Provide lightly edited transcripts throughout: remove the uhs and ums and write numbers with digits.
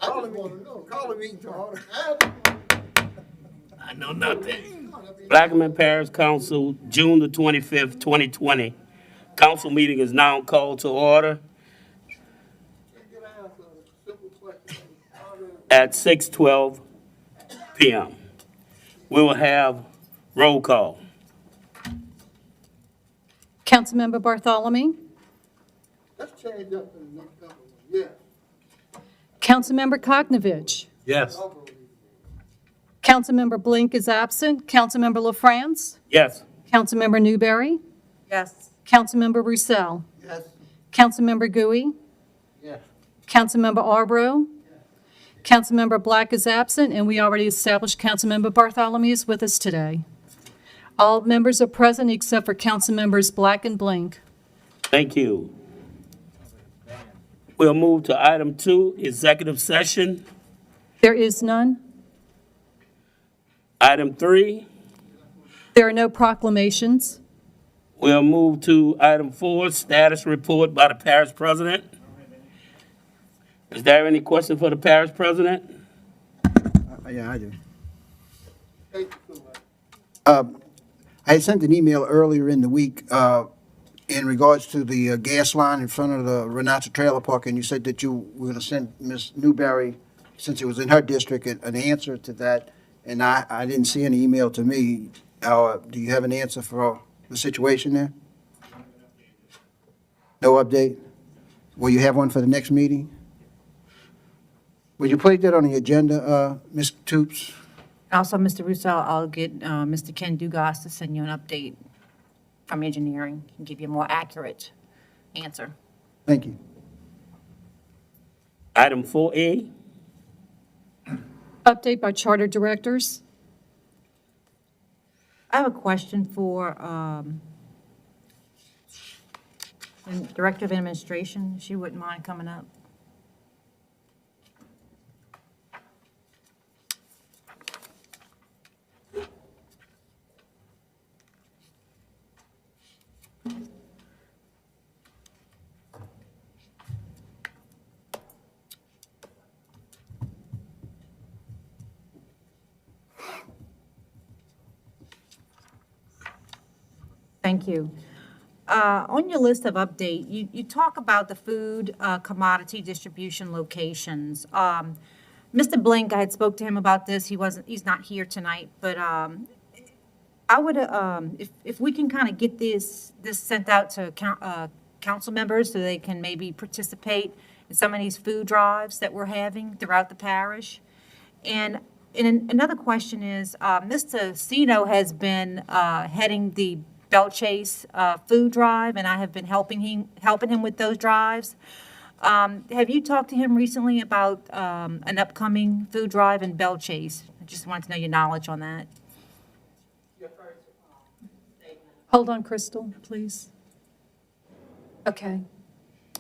Call a meeting to order. I know nothing. Plaquemine Parish Council, June the 25th, 2020. Council meeting is now called to order at 6:12 p.m. We will have roll call. Councilmember Bartholomew, Let's change up in the next couple of years. Councilmember Koknovich, Yes. Councilmember Blink is absent, Councilmember LaFrance, Yes. Councilmember Newberry, Yes. Councilmember Roussel, Yes. Councilmember Gui, Yes. Councilmember Arbro, Councilmember Black is absent, and we already established Councilmember Bartholomew is with us today. All members are present except for Councilmembers Black and Blink. Thank you. We'll move to item 2, executive session. There is none. Item 3, There are no proclamations. we'll move to item 4, status report by the parish president. Is there any question for the parish president? Yeah, I do. Thank you so much. I sent an email earlier in the week in regards to the gas line in front of the Renata Trailer Park, and you said that you were going to send Ms. Newberry, since it was in her district, an answer to that, and I didn't see any email to me. Do you have an answer for the situation there? No update? Will you have one for the next meeting? Will you place that on the agenda, Ms. Toops? Also, Mr. Russo, I'll get Mr. Ken Dugas to send you an update from engineering and give you a more accurate answer. Thank you. Item 4A, Update by charter directors. I have a question for the Director of Administration. She wouldn't mind coming up. Thank you. On your list of update, you talk about the food commodity distribution locations. Mr. Blink, I had spoke to him about this. He's not here tonight, but I would, if we can kind of get this sent out to council members so they can maybe participate in some of these food drives that we're having throughout the parish. And another question is, Mr. Sino has been heading the Bell Chase food drive, and I have been helping him with those drives. Have you talked to him recently about an upcoming food drive in Bell Chase? I just wanted to know your knowledge on that. Hold on, Crystal, please. Okay.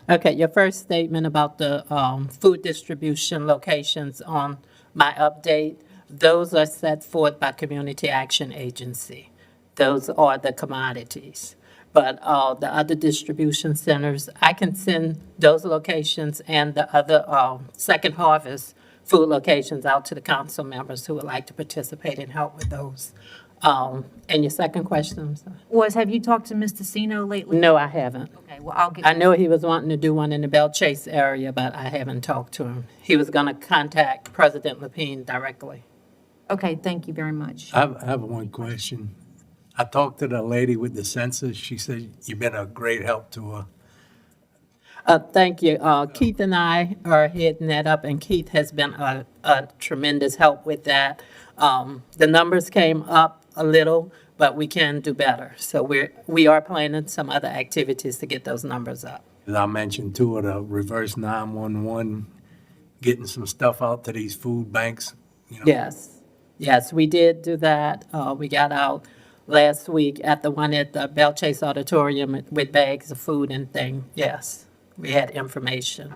Okay, your first statement about the food distribution locations on my update, those are set forth by Community Action Agency. Those are the commodities. But the other distribution centers, I can send those locations and the other Second Harvest food locations out to the council members who would like to participate and help with those. And your second question, I'm sorry? Have you talked to Mr. Sino lately? No, I haven't. Okay, well, I'll get. I know he was wanting to do one in the Bell Chase area, but I haven't talked to him. He was going to contact President Lapine directly. Okay, thank you very much. I have one question. I talked to the lady with the census. She said you've been a great help to her. Thank you. Keith and I are heading that up, and Keith has been a tremendous help with that. The numbers came up a little, but we can do better. So we are planning some other activities to get those numbers up. As I mentioned too, the reverse 911, getting some stuff out to these food banks. You know. Yes, we did do that. We got out last week at the one at the Bell Chase Auditorium with bags of food and thing. Yes, we had information.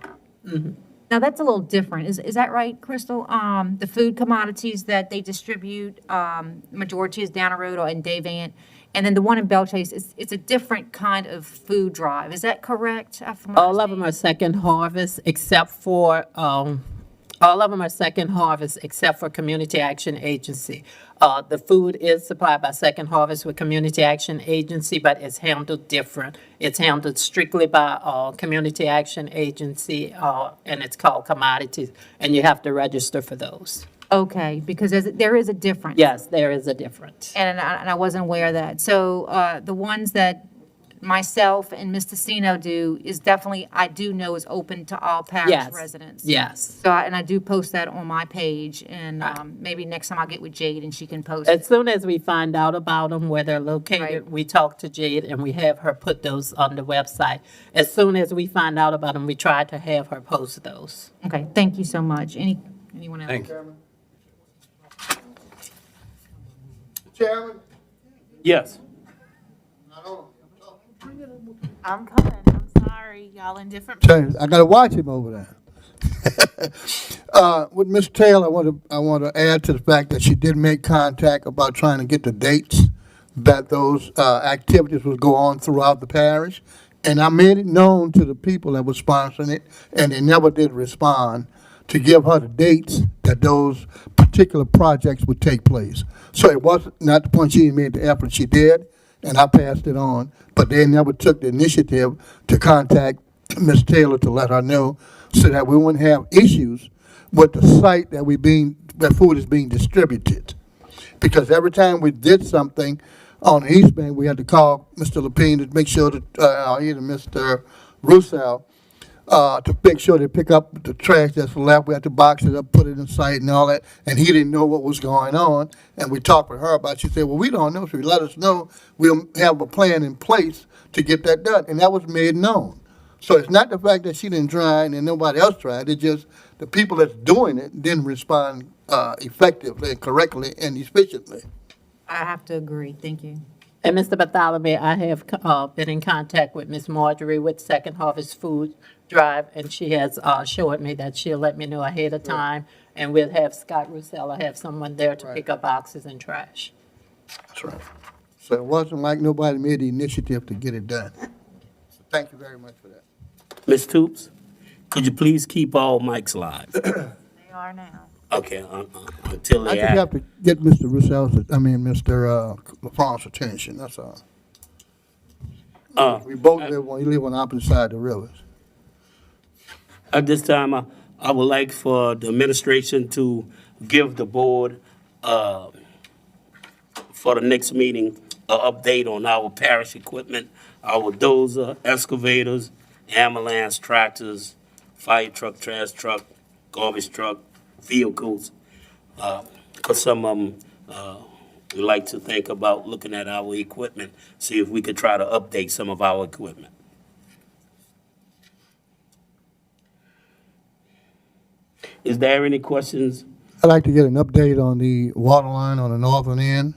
Now, that's a little different. Is that right, Crystal? The food commodities that they distribute, majority is down the road or in Davant. And then the one in Bell Chase, it's a different kind of food drive. Is that correct? All of them are Second Harvest, except for All of them are Second Harvest except for Community Action Agency. The food is supplied by Second Harvest with Community Action Agency, but it's handled different. It's handled strictly by Community Action Agency, and it's called commodities, and you have to register for those. Okay, because there is a difference. Yes, there is a difference. And I wasn't aware of that. So the ones that myself and Mr. Sino do is definitely, I do know is open to all parish Yes. residents. Yes. So, and I do post that on my page, and maybe next time I'll get with Jade and she can post As it. soon as we find out about them, where they're located, Right. we talk to Jade and we have her put those on the website. As soon as we find out about them, we try to have her post those. Okay, thank you so much. Anyone else? Thank you. Chairman? Yes. Not on. I'm coming. I'm sorry. Y'all in different. I gotta watch him over there. With Ms. Taylor, I want to add to the fact that she did make contact about trying to get the dates that those activities would go on throughout the parish. And I made it known to the people that were sponsoring it, and they never did respond to give her the dates that those particular projects would take place. So it wasn't, not the point she made the effort, she did, and I passed it on, but they never took the initiative to contact Ms. Taylor to let her know so that we wouldn't have issues with the site that that food is being distributed. Because every time we did something on the East Bank, we had to call Mr. Lapine to make sure that, either Mr. Roussel, to make sure they pick up the trash that's left. We had to box it up, put it in sight and all that, and he didn't know what was going on. And we talked with her about it. She said, well, we don't know. So let us know. We'll have a plan in place to get that done. And that was made known. So it's not the fact that she didn't try and nobody else tried. It's just the people that's doing it didn't respond effectively, correctly, and efficiently. I have to agree. Thank you. And Mr. Bartholomew, I have been in contact with Ms. Marjorie with Second Harvest Food Drive, and she has assured me that she'll let me know ahead of time, and we'll have Scott Roussel have someone there to pick up boxes and trash. That's right. So it wasn't like nobody made the initiative to get it done. So thank you very much for that. Ms. Toops, could you please keep all mics live? They are now. Okay, until I they just have act. to get Mr. Mr. LaFrance's attention, that's all. We both live on the opposite side of the rivers. At this time, I would like for the administration to give the board, for the next meeting, an update on our parish equipment, our dozer, excavators, ambulance, tractors, fire truck, trash truck, garbage truck, vehicles. Because some of them, we like to think about looking at our equipment, see if we could try to update some of our equipment. Is there any questions? I'd like to get an update on the water line on the northern end,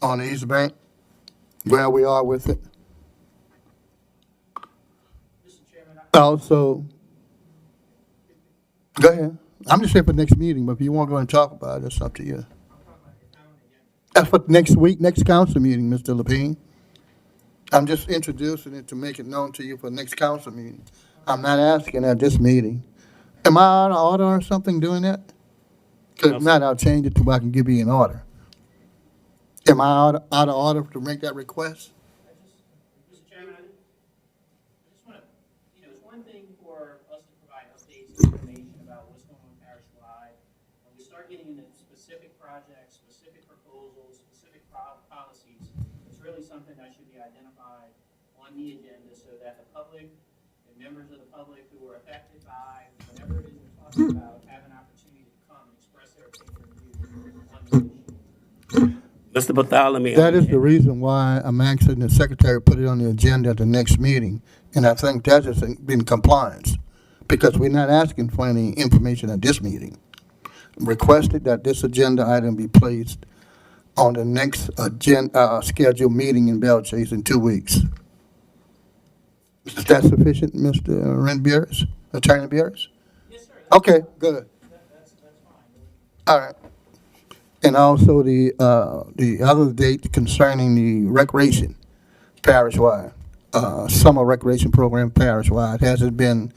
on the East Bank, where we are with it. Also, go ahead. I'm just saying for next meeting, but if you want to go and talk about it, it's up to you. That's for next week, next council meeting, Mr. Lapine. I'm just introducing it to make it known to you for next council meeting. I'm not asking at this meeting. Am I out of order or something doing that? Because if not, I'll change it to where I can give you an order. Am I out of order to make that request? Mr. Chairman, I just want to, it's one thing for us to provide updates and information about what's going on parish-wide. When we start getting into specific projects, specific proposals, specific policies, it's really something that should be identified on the agenda so that the public and members of the public who are affected by whatever it is we're talking about have an opportunity to come and express their opinion and views on the issue. Mr. Bartholomew? That is the reason why I'm asking the secretary to put it on the agenda at the next meeting. And I think that is in compliance, because we're not asking for any information at this meeting. Requested that this agenda item be placed on the next scheduled meeting in Belle Chase in 2 weeks. Is that sufficient, Mr. Renbieres, Attorney Bieres? Yes, sir. Okay, good. That's fine. All right. And also the other date concerning the recreation parish-wide, summer recreation program parish-wide, has it been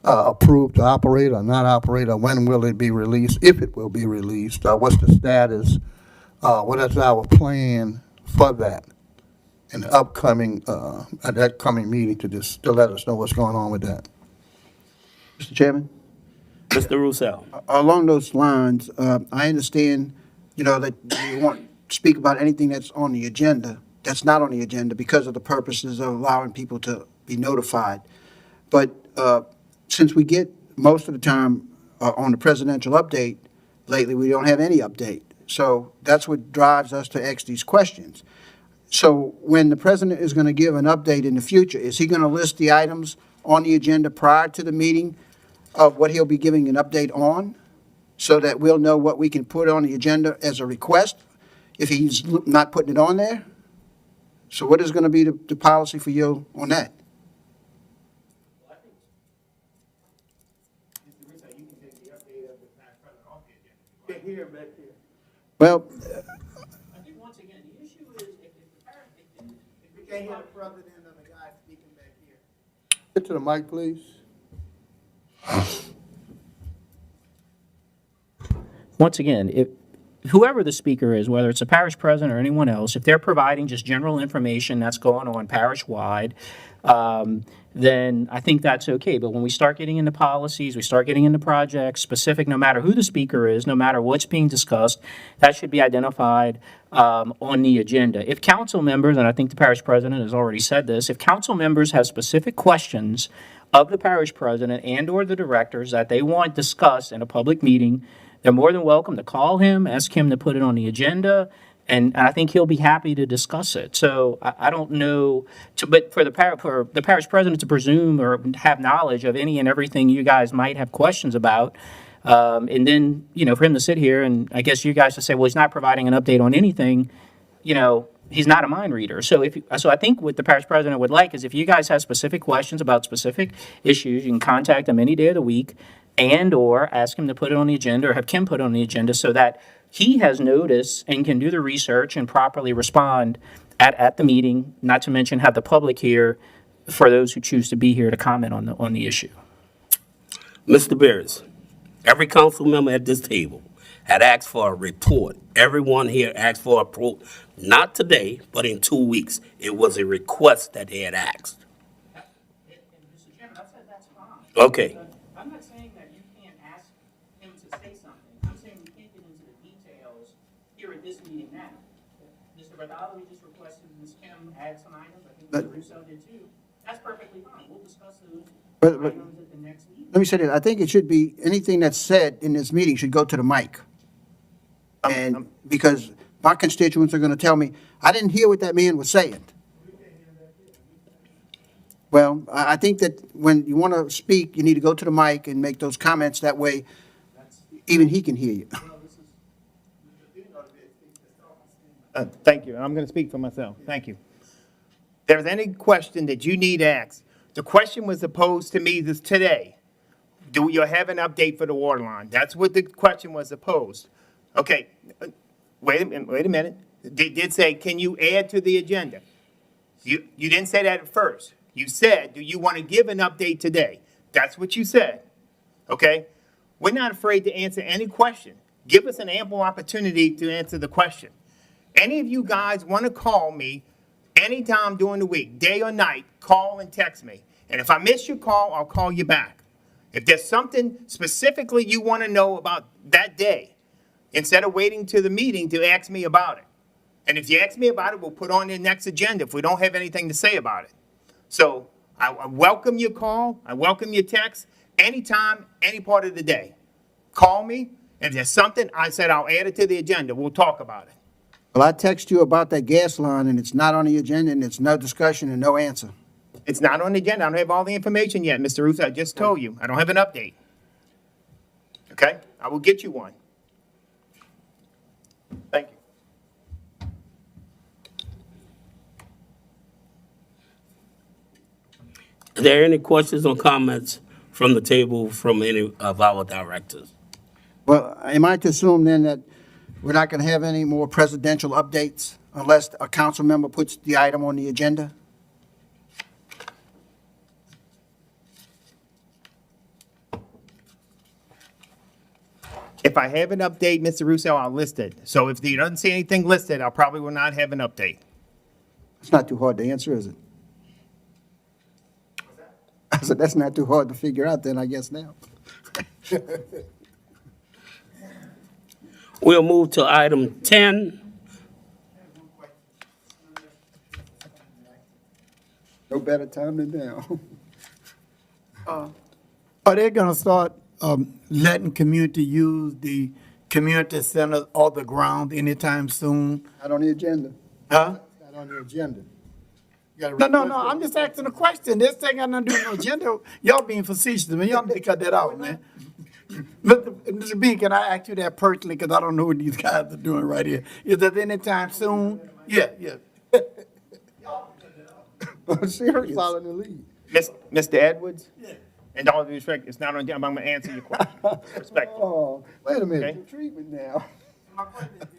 approved to operate or not operate, or when will it be released, if it will be released, what's the status, what is our plan for that in the upcoming, at that coming meeting to let us know what's going on with that. Mr. Chairman? Mr. Russo. Along those lines, I understand, that you want to speak about anything that's on the agenda, that's not on the agenda because of the purposes of allowing people to be notified. But since we get most of the time on the presidential update, lately we don't have any update. So that's what drives us to ask these questions. So when the president is going to give an update in the future, is he going to list the items on the agenda prior to the meeting of what he'll be giving an update on, so that we'll know what we can put on the agenda as a request if he's not putting it on there? So what is going to be the policy for you on that? Well, I think, Mr. Russo, you can take the update of the past president off the agenda. Well, I think, once again, the issue is if the parent, if we can't hear the president and the guy speaking back here. Get to the mic, please. Once again, if whoever the speaker is, whether it's a parish president or anyone else, if they're providing just general information that's going on parish-wide, then I think that's okay. But when we start getting into policies, we start getting into projects, specific, no matter who the speaker is, no matter what's being discussed, that should be identified on the agenda. If council members, and I think the parish president has already said this, if council members have specific questions of the parish president and/or the directors that they want discussed in a public meeting, they're more than welcome to call him, ask him to put it on the agenda, and I think he'll be happy to discuss it. So I don't know, but for the parish president to presume or have knowledge of any and everything you guys might have questions about, and then, for him to sit here and I guess you guys to say, well, he's not providing an update on anything, he's not a mind reader. So so I think what the parish president would like is if you guys have specific questions about specific issues, you can contact him any day of the week and/or ask him to put it on the agenda or have Kim put it on the agenda so that he has notice and can do the research and properly respond at the meeting, not to mention have the public here for those who choose to be here to comment on the issue. Mr. Beers, every council member at this table had asked for a report. Everyone here asked for a report, not today, but in 2 weeks. It was a request that they had asked. And Mr. Chairman, I said that's fine. Okay. I'm not saying that you can't ask him to say something. I'm saying we can't get into the details here at this meeting now. Mr. Bartholomew just requested Ms. Kim add some items. I think Mr. Russo did too. That's perfectly fine. We'll discuss those But- items at the next meeting. Let me say this, I think it should be, anything that's said in this meeting should go to the mic. And because my constituents are going to tell me, I didn't hear what that man was saying. Well, I think that when you want to speak, you need to go to the mic and make those comments. That way, even he can hear you. Thank you, and I'm going to speak for myself. Thank you. If there's any question that you need asked, the question was posed to me today. Do you have an update for the water line? That's what the question was posed. Okay, wait a minute. They did say, can you add to the agenda? You didn't say that at first. You said, do you want to give an update today? That's what you said, okay? We're not afraid to answer any question. Give us an ample opportunity to answer the question. Any of you guys want to call me anytime during the week, day or night, call and text me. And if I miss your call, I'll call you back. If there's something specifically you want to know about that day, instead of waiting to the meeting to ask me about it. And if you ask me about it, we'll put on the next agenda if we don't have anything to say about it. So I welcome your call. I welcome your text anytime, any part of the day. Call me. If there's something, I said I'll add it to the agenda. We'll talk about it. Well, I text you about that gas line, and it's not on the agenda, and it's no discussion and no answer. It's not on the agenda. I don't have all the information yet, Mr. Russo. I just told you. I don't have an update. Okay? I will get you one. Thank you. Are there any questions or comments from the table from any of our directors? Well, am I to assume then that we're not going to have any more presidential updates unless a council member puts the item on the agenda? If I have an update, Mr. Russo, I'll list it. So if you don't see anything listed, I probably will not have an update. It's not too hard to answer, is it? I said, that's not too hard to figure out then, I guess now. We'll move to item 10. No better time than now. Are they gonna start letting community use the community center or the ground anytime soon? Not on the agenda. Huh? Not on the agenda. No, I'm just asking a question. This thing got nothing to do with no agenda. Y'all being facetious, man. Y'all need to cut that out, man. Mr. Bean, can I ask you that personally, because I don't know what these guys are doing right here. Is that anytime soon? Yeah. I'm serious. Following the lead. Mr. Edwards? And all due respect, it's not on, I'm gonna answer your question. Respectfully. Oh, wait a minute, Okay. treatment now.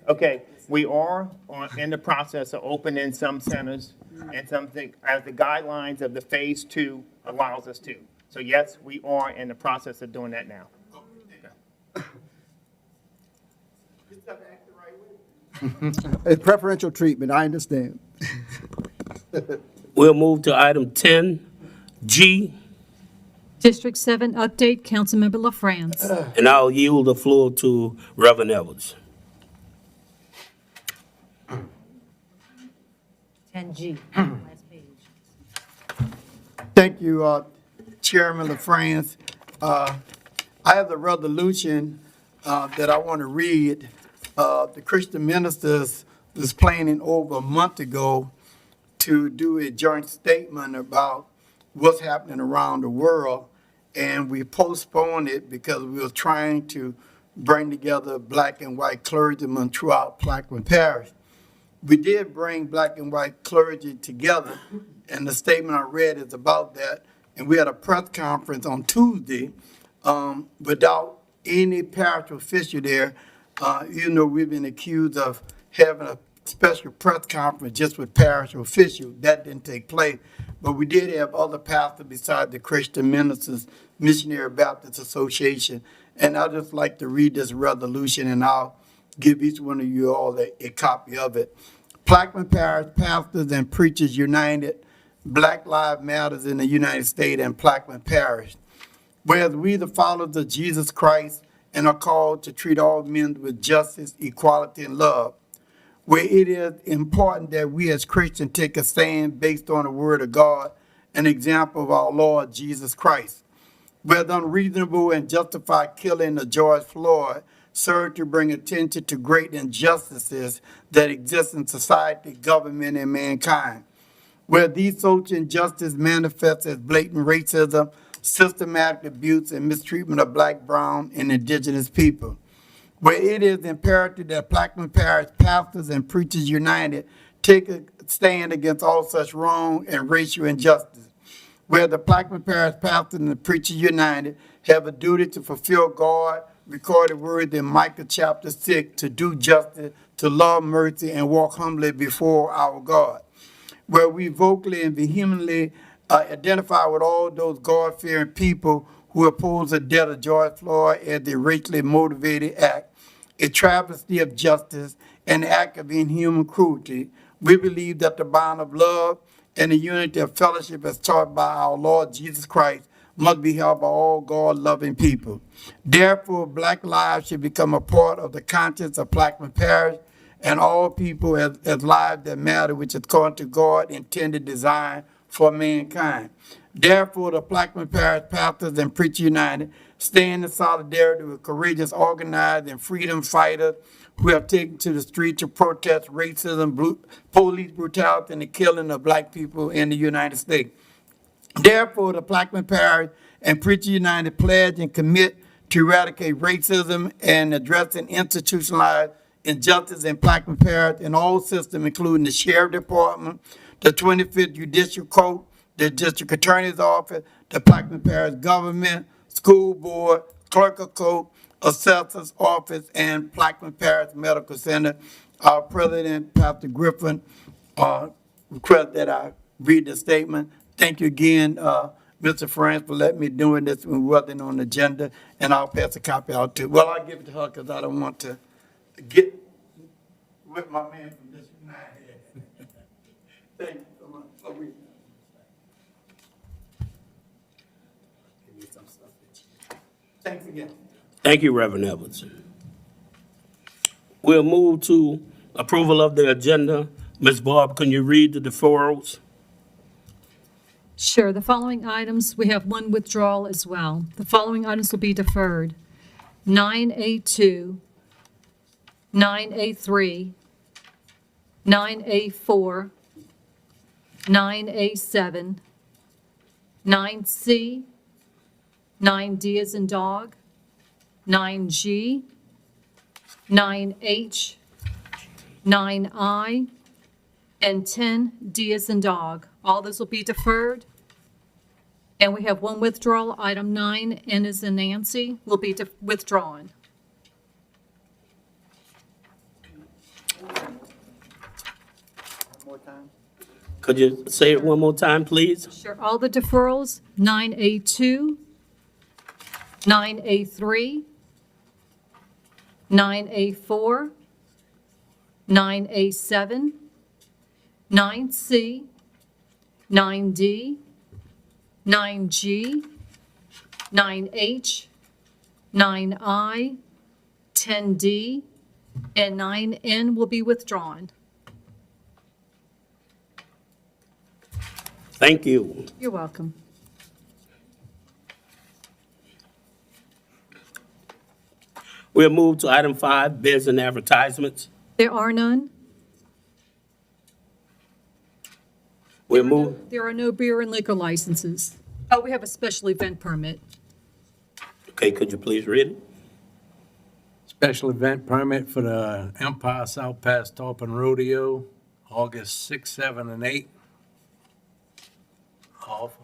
Okay, we are in the process of opening some centers and something as the guidelines of the phase 2 allows us to. So yes, we are in the process of doing that now. It's preferential treatment, I understand. We'll move to item 10G, District 7 update, Councilmember LaFrance. and I'll yield the floor to Reverend Edwards. 10G, last page. Thank you, Chairman LaFrance. I have the resolution that I want to read. The Christian ministers was planning over a month ago to do a joint statement about what's happening around the world, and we postponed it because we were trying to bring together black and white clergymen throughout Plaquemine Parish. We did bring black and white clergy together, and the statement I read is about that. And we had a press conference on Tuesday without any parish official there. We've been accused of having a special press conference just with parish officials. That didn't take place. But we did have other pastors besides the Christian Ministers Missionary Baptist Association. And I'd just like to read this resolution, and I'll give each one of you all a copy of it. Plaquemine Parish Pastors and Preachers United, Black Lives Matters in the United States and Plaquemine Parish. Whereas we, the followers of Jesus Christ, and are called to treat all men with justice, equality, and love. Where it is important that we as Christians take a stand based on the Word of God, an example of our Lord Jesus Christ. Where the unreasonable and justified killing of George Floyd served to bring attention to great injustices that exist in society, government, and mankind. Where these social injustices manifest as blatant racism, systematic abuse, and mistreatment of black, brown, and indigenous people. Where it is imperative that Plaquemine Parish Pastors and Preachers United take a stand against all such wrong and racial injustice. Where the Plaquemine Parish Pastors and the Preachers United have a duty to fulfill God recorded word in Micah chapter 6 to do justice, to love mercy, and walk humbly before our God. Where we vocally and vehemently identify with all those God-fearing people who oppose the death of George Floyd as a racially motivated act, a travesty of justice, and an act of inhuman cruelty. We believe that the bond of love and the unity of fellowship as taught by our Lord Jesus Christ must be held by all God-loving people. Therefore, black lives should become a part of the conscience of Plaquemine Parish, and all people as lives that matter, which is according to God intended design for mankind. Therefore, the Plaquemine Parish Pastors and Preachers United stand in solidarity with courageous, organized, and freedom fighters who have taken to the street to protest racism, police brutality, and the killing of black people in the United States. Therefore, the Plaquemine Parish and Preachers United pledge and commit to eradicate racism and addressing institutionalized injustice in Plaquemine Parish in all systems, including the Sheriff Department, the 25th Judicial Court, the District Attorney's Office, the Plaquemine Parish Government, School Board, Clerk of Court, Assessor's Office, and Plaquemine Parish Medical Center. Our President, Pastor Griffin, request that I read the statement. Thank you again, Mr. France for letting me doing this when we wasn't on the agenda, and I'll pass a copy out to, well, I'll give it to her because I don't want to get with my man from this United. Thank you so much. So we- Thanks again. Thank you, Reverend Edwards. We'll move to approval of the agenda. Ms. Barb, can you read the deferrals? Sure. The following items, we have one withdrawal as well. The following items will be deferred. 9A2, 9A3, 9A4, 9A7, 9C, 9D as in dog, 9G, 9H, 9I, and 10D as in dog. All those will be deferred. And we have one withdrawal, item 9, N as in Nancy, will be withdrawn. Could you say it one more time, please? Sure, all the deferrals, 9A2, 9A3, 9A4, 9A7, 9C, 9D, 9G, 9H, 9I, 10D, and 9N will be withdrawn. Thank you. You're welcome. We'll move to item 5, bids and advertisements. There are none. We'll move, There are no beer and liquor licenses. Oh, we have a special event permit. okay, could you please read it? Special event permit for the Empire South Pass Tarpon Rodeo, August 6, 7, and 8. Offer.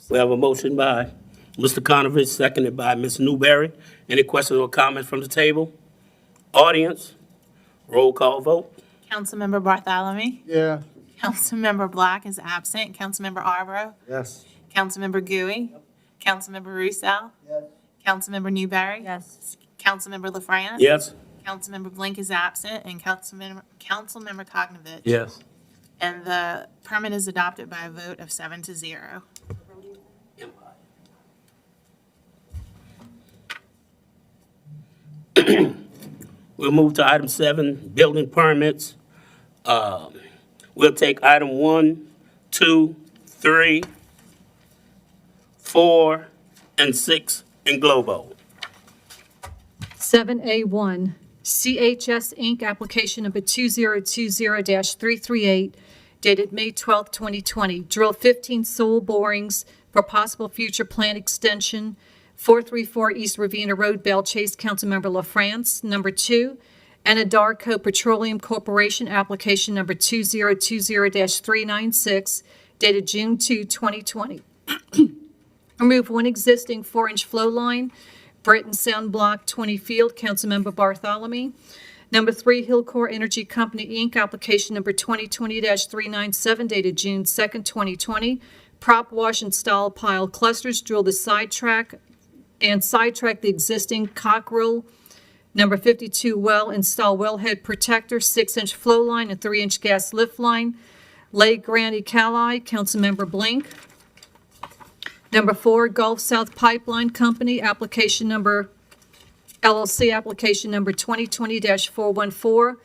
We have a motion by Mr. Conovich, seconded by Ms. Newberry. Any questions or comments from the table? Audience, roll call vote. Councilmember Bartholomew. Yeah. Councilmember Black is absent. Councilmember Arborough. Yes. Councilmember Gooey. Councilmember Roussel. Yes. Councilmember Newberry. Yes. Councilmember LaFrance. Yes? Councilmember Blink is absent, and Councilmember Cognovich. Yes. And the permit is adopted by a vote of 7-0. We'll move to item 7, building permits. We'll take item 1, 2, 3, 4, and 6 in Globo. 7A1, CHS Inc., application number 2020-338, dated May 12, 2020. Drill 15 soil borings for possible future plant extension, 434 East Ravenna Road, Belle Chase, Councilmember LaFrance. Number 2, Anadarko Petroleum Corporation, application number 2020-396, dated June 2, 2020. Remove one existing 4-inch flow line, Britain Sound Block 20 Field, Councilmember Bartholomew. Number 3, Hillcore Energy Company, Inc., application number 2020-397, dated June 2nd, 2020. Prop wash install pile clusters, drill the sidetrack the existing Cockrell number 52 well, install wellhead protector, 6-inch flow line and 3-inch gas lift line. Lay Granny Cali, Councilmember Blink. Number 4, Gulf South Pipeline Company, application number, LLC, application number 2020-414,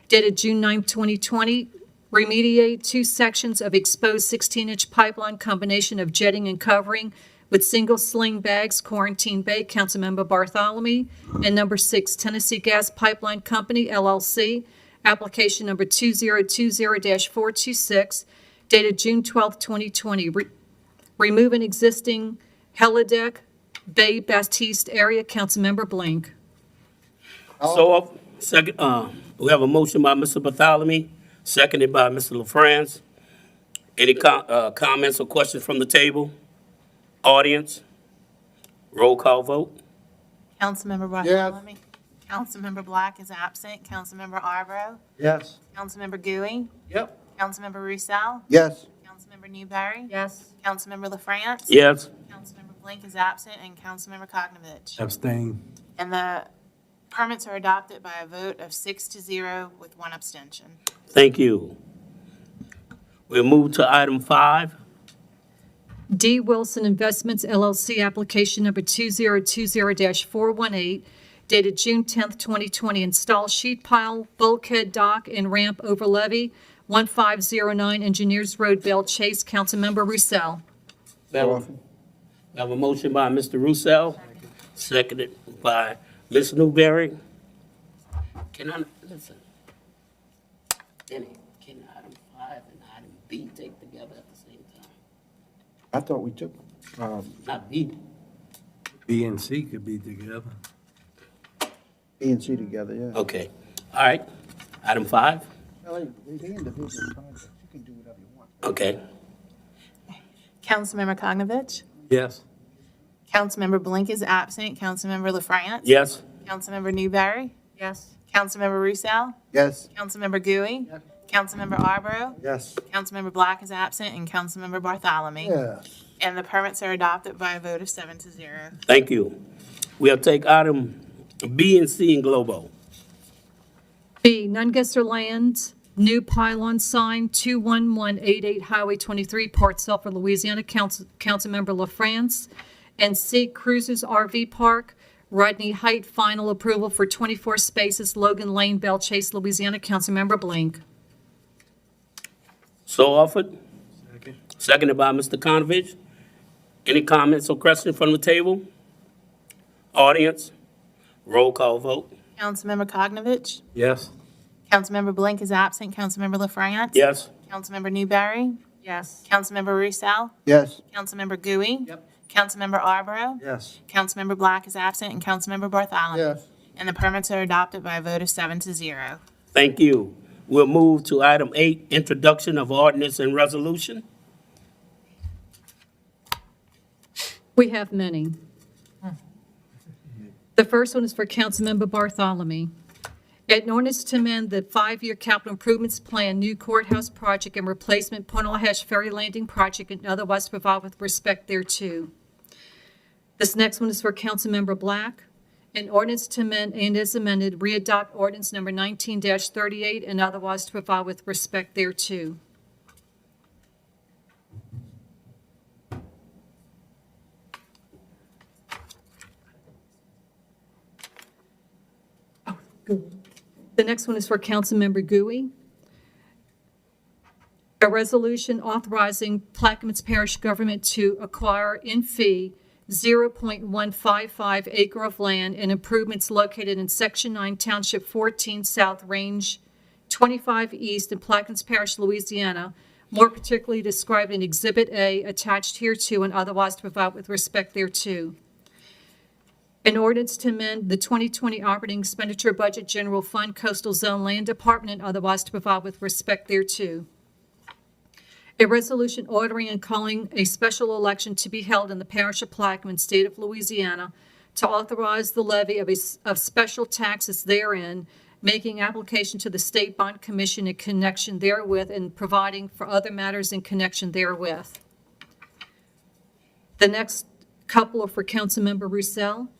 dated June 9, 2020. Remediate 2 sections of exposed 16-inch pipeline combination of jetting and covering with single sling bags, Quarantine Bay, Councilmember Bartholomew. And number 6, Tennessee Gas Pipeline Company, LLC, application number 2020-426, dated June 12, 2020. Remove an existing helideck, Bay Baptiste area, Councilmember Blink. So, second, we have a motion by Mr. Bartholomew, seconded by Mr. LaFrance. Any comments or questions from the table? Audience, roll call vote. Councilmember Bartholomew. Councilmember Black is absent. Councilmember Arborough. Yes. Councilmember Gooey. Yep. Councilmember Roussel. Yes. Councilmember Newberry. Yes. Councilmember LaFrance. Yes. Councilmember Blink is absent, and Councilmember Koknovich. Abstain. And the permits are adopted by a vote of 6-0 with 1 abstention. Thank you. We'll move to item 5. D. Wilson Investments LLC, application number 2020-418, dated June 10th, 2020. Install sheet pile, bulkhead dock, and ramp over levee, 1509 Engineers Road, Belle Chase. Councilmember Roussel. We have a motion by Mr. Roussel, seconded by Ms. Newberry. Can I, listen, Denny, can item 5 and item B take together at the same time? I thought we took, Not B. B and C could be together. B and C together, yeah. Okay, all right. Item 5, They individual projects, you can do whatever you want. okay. Councilmember Koknovich. Yes. Councilmember Blink is absent. Councilmember LaFrance. Yes, Councilmember Newberry. Yes. Councilmember Roussel. Yes. Councilmember Gooey. Councilmember Arborough. Yes. Councilmember Black is absent, and Councilmember Bartholomew. Yes. And the permits are adopted by a vote of 7-0. thank you. We'll take item B and C in globo. B. Nungesser Land, new pylon sign, 21188 Highway 23, Port Sulphur, Louisiana. Councilmember LaFrance. And C. Cruisers RV Park, Rodney Height, final approval for 24 spaces, Logan Lane, Belle Chase, Louisiana. Councilmember Blink. So offered. Seconded by Mr. Koknovich. Any comments or questions from the table? Audience? Roll call vote. Councilmember Koknovich. Yes. Councilmember Blink is absent. Councilmember LaFrance. Yes, Councilmember Newberry. Yes. Councilmember Roussel. Yes. Councilmember Gooey. Councilmember Arborough. Yes. Councilmember Black is absent, and Councilmember Bartholomew. Yes. And the permits are adopted by a vote of 7-0. thank you. We'll move to item 8, introduction of ordinance and resolution. We have many. The first one is for Councilmember Bartholomew. An ordinance to amend the 5-year capital improvements plan, new courthouse project and replacement Pointe-a-la-Hache ferry landing project, and otherwise provide with respect thereto. This next one is for Councilmember Black. An ordinance to amend and as amended, readopt ordinance number 19-38 and otherwise to provide with respect thereto. The next one is for Councilmember Gooey. A resolution authorizing Plaquemines Parish government to acquire in fee 0.155 acre of land and improvements located in Section 9, Township 14 South, Range 25 East in Plaquemines Parish, Louisiana, more particularly described in Exhibit A attached hereto and otherwise to provide with respect thereto. An ordinance to amend the 2020 operating expenditure budget general fund coastal zone land department and otherwise to provide with respect thereto. A resolution ordering and calling a special election to be held in the parish of Plaquemines, state of Louisiana, to authorize the levy of special taxes therein, making application to the State Bond Commission in connection therewith, and providing for other matters in connection therewith. The next couple are for Councilmember Roussel.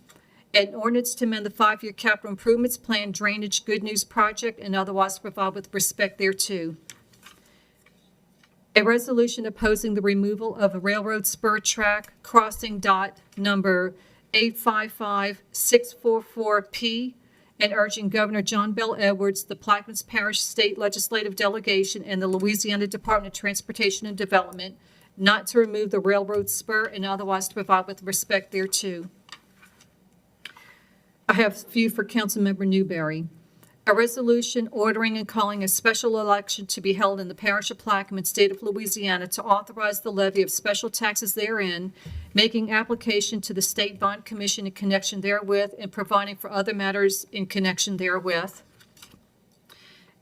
An ordinance to amend the 5-year capital improvements plan drainage Good News project and otherwise provide with respect thereto. A resolution opposing the removal of a railroad spur track crossing dot number 855644P and urging Governor John Bell Edwards, the Plaquemines Parish State Legislative Delegation, and the Louisiana Department of Transportation and Development not to remove the railroad spur and otherwise to provide with respect thereto. I have a few for Councilmember Newberry. A resolution ordering and calling a special election to be held in the parish of Plaquemines, state of Louisiana, to authorize the levy of special taxes therein, making application to the State Bond Commission in connection therewith, and providing for other matters in connection therewith.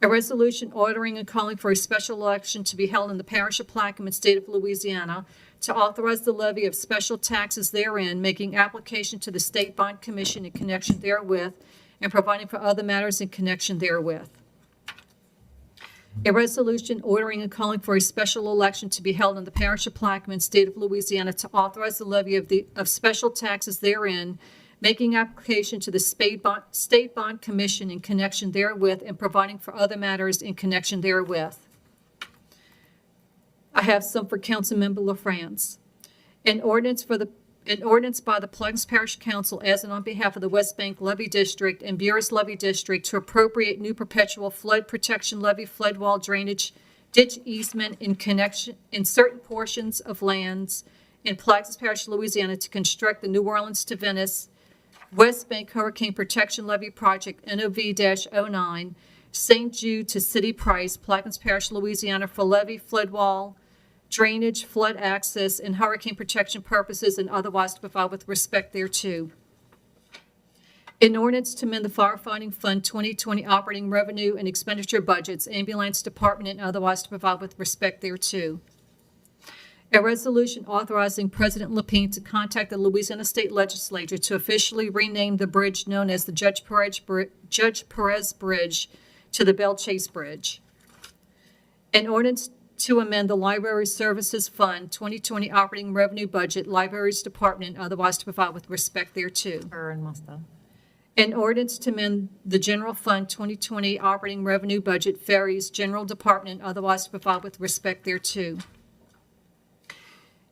A resolution ordering and calling for a special election to be held in the parish of Plaquemines, state of Louisiana, to authorize the levy of special taxes therein, making application to the State Bond Commission in connection therewith, and providing for other matters in connection therewith. A resolution ordering and calling for a special election to be held in the parish of Plaquemine, state of Louisiana, to authorize the levy of special taxes therein, making application to the State Bond Commission in connection therewith, and providing for other matters in connection therewith. I have some for Councilmember LaFrance. An ordinance by the Plaquemines Parish Council as and on behalf of the West Bank Levy District and Buras Levy District to appropriate new perpetual flood protection levee, flood wall drainage, ditch easement in certain portions of lands in Plaquemines Parish, Louisiana, to construct the New Orleans to Venice West Bank Hurricane Protection Levee Project, NOV-09, St. Jude to City Price, Plaquemines Parish, Louisiana, for levee, flood wall, drainage, flood access, and hurricane protection purposes, and otherwise to provide with respect thereto. An ordinance to amend the Firefighting Fund 2020 operating revenue and expenditure budgets, ambulance department, and otherwise to provide with respect thereto. A resolution authorizing President Lapine to contact the Louisiana State Legislature to officially rename the bridge known as the Judge Perez Bridge to the Belle Chase Bridge. An ordinance to amend the Library Services Fund 2020 operating revenue budget, Libraries Department, and otherwise to provide with respect thereto. An ordinance to amend the General Fund 2020 operating revenue budget, Ferries, General Department, and otherwise to provide with respect thereto.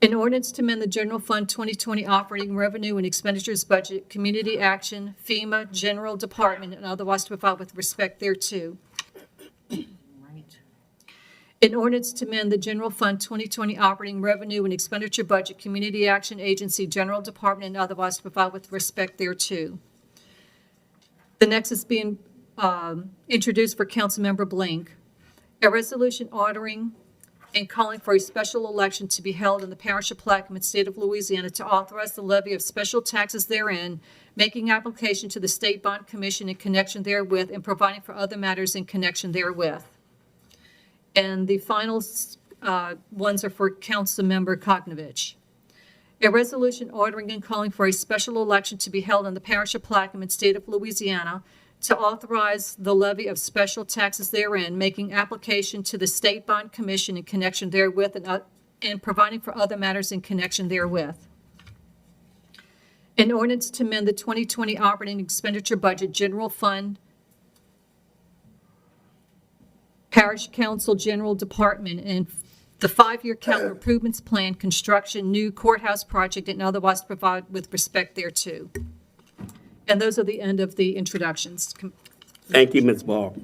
An ordinance to amend the General Fund 2020 operating revenue and expenditures budget, Community Action, FEMA, General Department, and otherwise to provide with respect thereto. An ordinance to amend the General Fund 2020 operating revenue and expenditure budget, Community Action Agency, General Department, and otherwise to provide with respect thereto. The next is being introduced for Councilmember Blink. A resolution ordering and calling for a special election to be held in the parish of Plaquemine, state of Louisiana, to authorize the levy of special taxes therein, making application to the State Bond Commission in connection therewith, and providing for other matters in connection therewith. And the final ones are for Councilmember Koknovich. A resolution ordering and calling for a special election to be held in the parish of Plaquemine, state of Louisiana, to authorize the levy of special taxes therein, making application to the State Bond Commission in connection therewith, and providing for other matters in connection therewith. An ordinance to amend the 2020 operating expenditure budget, General Fund, Parish Council, General Department, and the 5-year capital improvements plan, construction, new courthouse project, and otherwise to provide with respect thereto. And those are the end of the introductions. Thank you, Ms. Ball.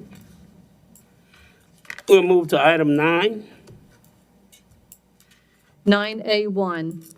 We'll move to item 9. 9A1.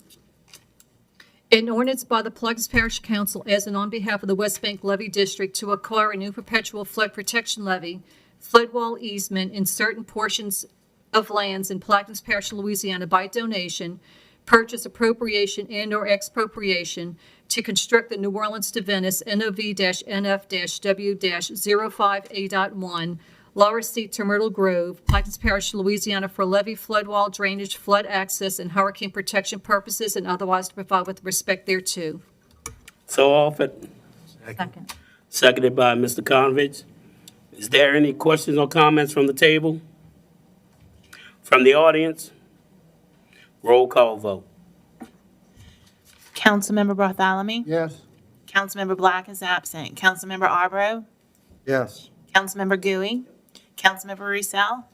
An ordinance by the Plaquemines Parish Council as and on behalf of the West Bank Levy District to acquire a new perpetual flood protection levee, flood wall easement in certain portions of lands in Plaquemines Parish, Louisiana by donation, purchase, appropriation, and/or expropriation to construct the New Orleans to Venice NOV-NF-W-05A.1, Laura C. to Myrtle Grove, Plaquemines Parish, Louisiana, for levee, flood wall, drainage, flood access, and hurricane protection purposes, and otherwise to provide with respect thereto. So offered. Second. Seconded by Mr. Konvich. Is there any questions or comments from the table? From the audience? Roll call vote. Councilmember Bartholomew. Yes. Councilmember Black is absent. Councilmember Arbro. Yes. Councilmember Gooey. Councilmember Roussel.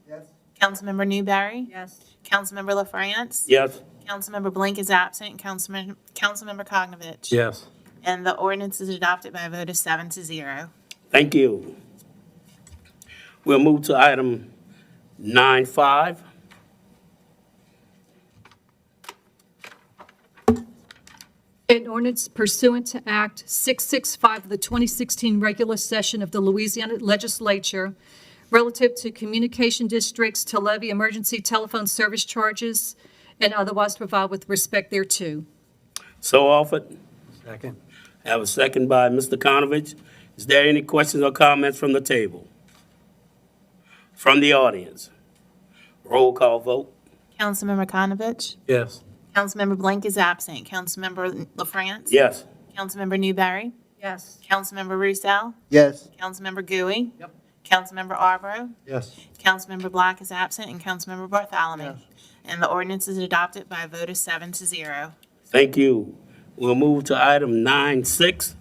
Yes. Councilmember Newberry. Yes. Councilmember LaFrance. Yes. Councilmember Blink is absent. Councilmember Koknovich. Yes. And the ordinance is adopted by a vote of 7-0. Thank you. We'll move to item 9.5. An ordinance pursuant to Act 665 of the 2016 regular session of the Louisiana Legislature relative to communication districts to levy emergency telephone service charges and otherwise provide with respect thereto. So offered. Second. I have a second by Mr. Konvich. Is there any questions or comments from the table? From the audience? Roll call vote. Councilmember Koknovich. Yes. Councilmember Blink is absent. Councilmember LaFrance. Yes. Councilmember Newberry. Yes. Councilmember Roussel. Yes. Councilmember Gooey. Yep. Councilmember Arborough, Yes. Councilmember Black is absent, and Councilmember Bartholomew. And the ordinance is adopted by a vote of 7-0. Thank you. We'll move to item 9.6.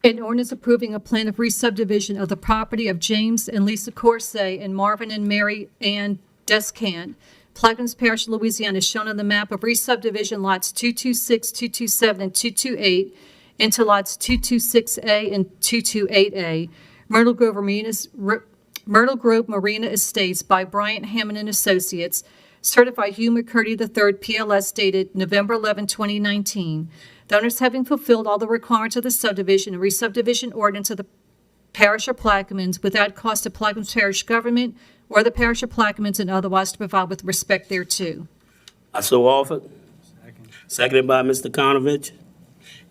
An ordinance approving a plan of re-subdivision of the property of James and Lisa Corset and Marvin and Mary Ann Descant, Plaquemines Parish, Louisiana, shown on the map of re-subdivision lots 226, 227, and 228 into lots 226A and 228A, Myrtle Grove Marina Estates by Bryant Hammond and Associates, certified Hugh McCurdy III, PLS, dated November 11, 2019. The owners having fulfilled all the requirements of the subdivision and re-subdivision ordinance of the parish of Plaquemines without cost to Plaquemines Parish government or the parish of Plaquemines, and otherwise to provide with respect thereto. I so offered. Seconded by Mr. Konovich.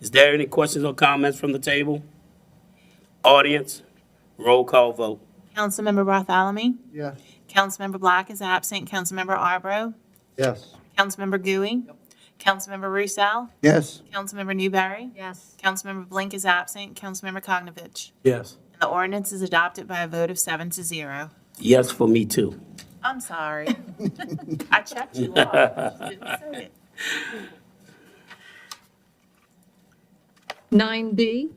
Is there any questions or comments from the table? Audience, roll call vote. Councilmember Bartholomew, Yes. Councilmember Black is absent, Councilmember Arborough, Yes. Councilmember Gooey, Councilmember Roussel, Yes. Councilmember Newberry, Yes. Councilmember Blink is absent, Councilmember Cognovich. Yes. And the ordinance is adopted by a vote of 7-0. Yes for me too. I'm sorry. I checked you off. You didn't say it. 9B,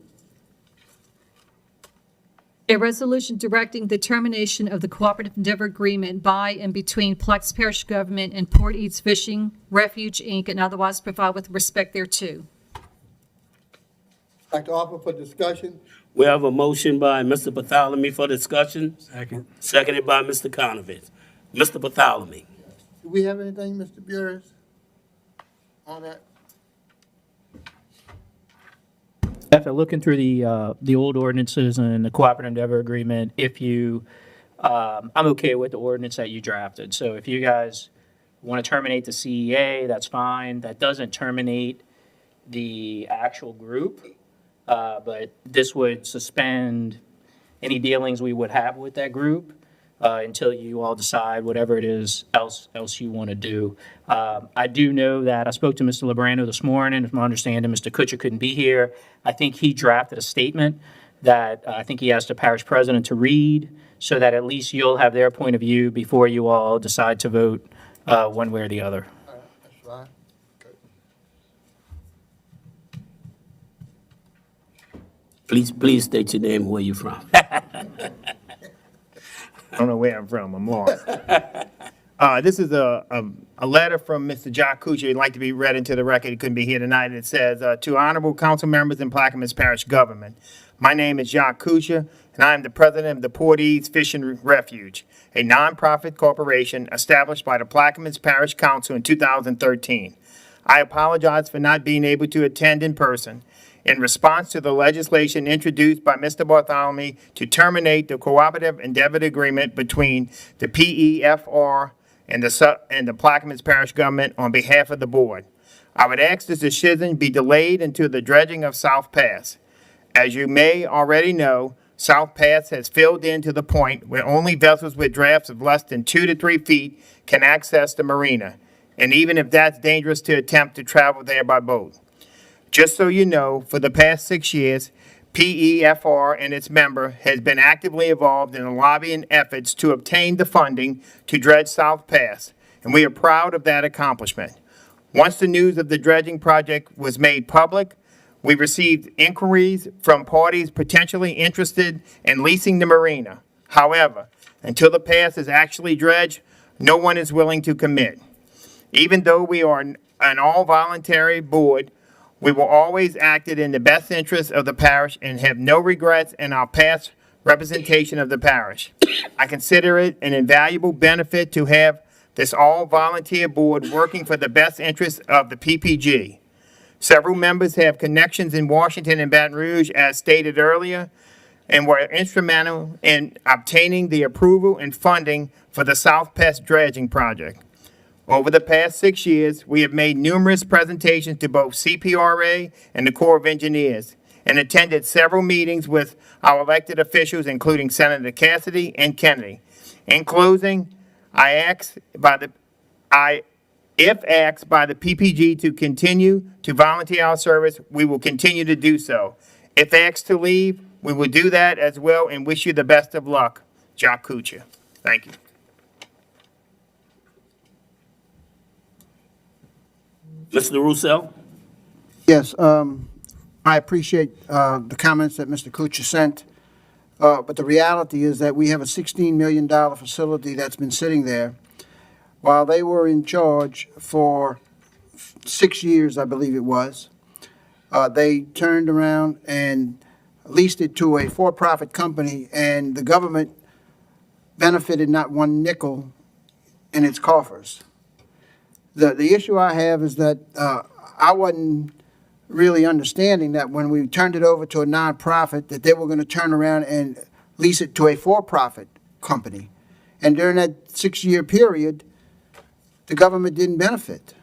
a resolution directing the termination of the cooperative endeavor agreement by and between Plaquemines Parish Government and Port Eats Fishing Refuge, Inc., and otherwise provide with respect thereto. Like to offer for discussion? We have a motion by Mr. Bartholomew for discussion, Second. seconded by Mr. Konovich. Mr. Bartholomew. Do we have anything, Mr. Burris, on that? After looking through the old ordinances and the cooperative endeavor agreement, I'm okay with the ordinance that you drafted. So if you guys want to terminate the CEA, that's fine. That doesn't terminate the actual group, but this would suspend any dealings we would have with that group until you all decide whatever it is else you want to do. I do know that I spoke to Mr. Lebrano this morning. From my understanding, Mr. Kutcher couldn't be here. I think he drafted a statement that I think he asked the parish president to read so that at least you'll have their point of view before you all decide to vote one way or the other. All right, that's fine. Please state your name and where you're from. I don't know where I'm from. I'm lost. This is a letter from Mr. Jacques Kuchar. He'd like to be read into the record. He couldn't be here tonight. It says, to honorable council members and Plaquemines Parish government, my name is Jacques Kuchar, and I am the president of the Port Eats Fishing Refuge, a nonprofit corporation established by the Plaquemines Parish Council in 2013. I apologize for not being able to attend in person. In response to the legislation introduced by Mr. Bartholomew to terminate the cooperative endeavor agreement between the PEFR and the Plaquemines Parish government on behalf of the board, I would ask this decision be delayed until the dredging of South Pass. As you may already know, South Pass has filled in to the point where only vessels with drafts of less than 2 to 3 feet can access the marina, and even if that's dangerous to attempt to travel there by boat. Just so you know, for the past 6 years, PEFR and its member has been actively involved in the lobbying efforts to obtain the funding to dredge South Pass, and we are proud of that accomplishment. Once the news of the dredging project was made public, we received inquiries from parties potentially interested in leasing the marina. However, until the pass is actually dredged, no one is willing to commit. Even though we are an all-voluntary board, we will always act in the best interest of the parish and have no regrets in our past representation of the parish. I consider it an invaluable benefit to have this all-volunteer board working for the best interest of the PPG. Several members have connections in Washington and Baton Rouge, as stated earlier, and were instrumental in obtaining the approval and funding for the South Pass dredging project. Over the past 6 years, we have made numerous presentations to both CPRA and the Corps of Engineers and attended several meetings with our elected officials, including Senator Cassidy and Kennedy. In closing, if asked by the PPG to continue to volunteer our service, we will continue to do so. If asked to leave, We will do that as well and wish you the best of luck, Jock Kuchar. Thank you. Mr. Russo? Yes, I appreciate the comments that Mr. Kuchar sent, but the reality is that we have a $16 million facility that's been sitting there. While they were in charge for 6 years, I believe it was, they turned around and leased it to a for-profit company, and the government benefited not one nickel in its coffers. The issue I have is that I wasn't really understanding that when we turned it over to a nonprofit, that they were going to turn around and lease it to a for-profit company. And during that 6-year period, the government didn't benefit.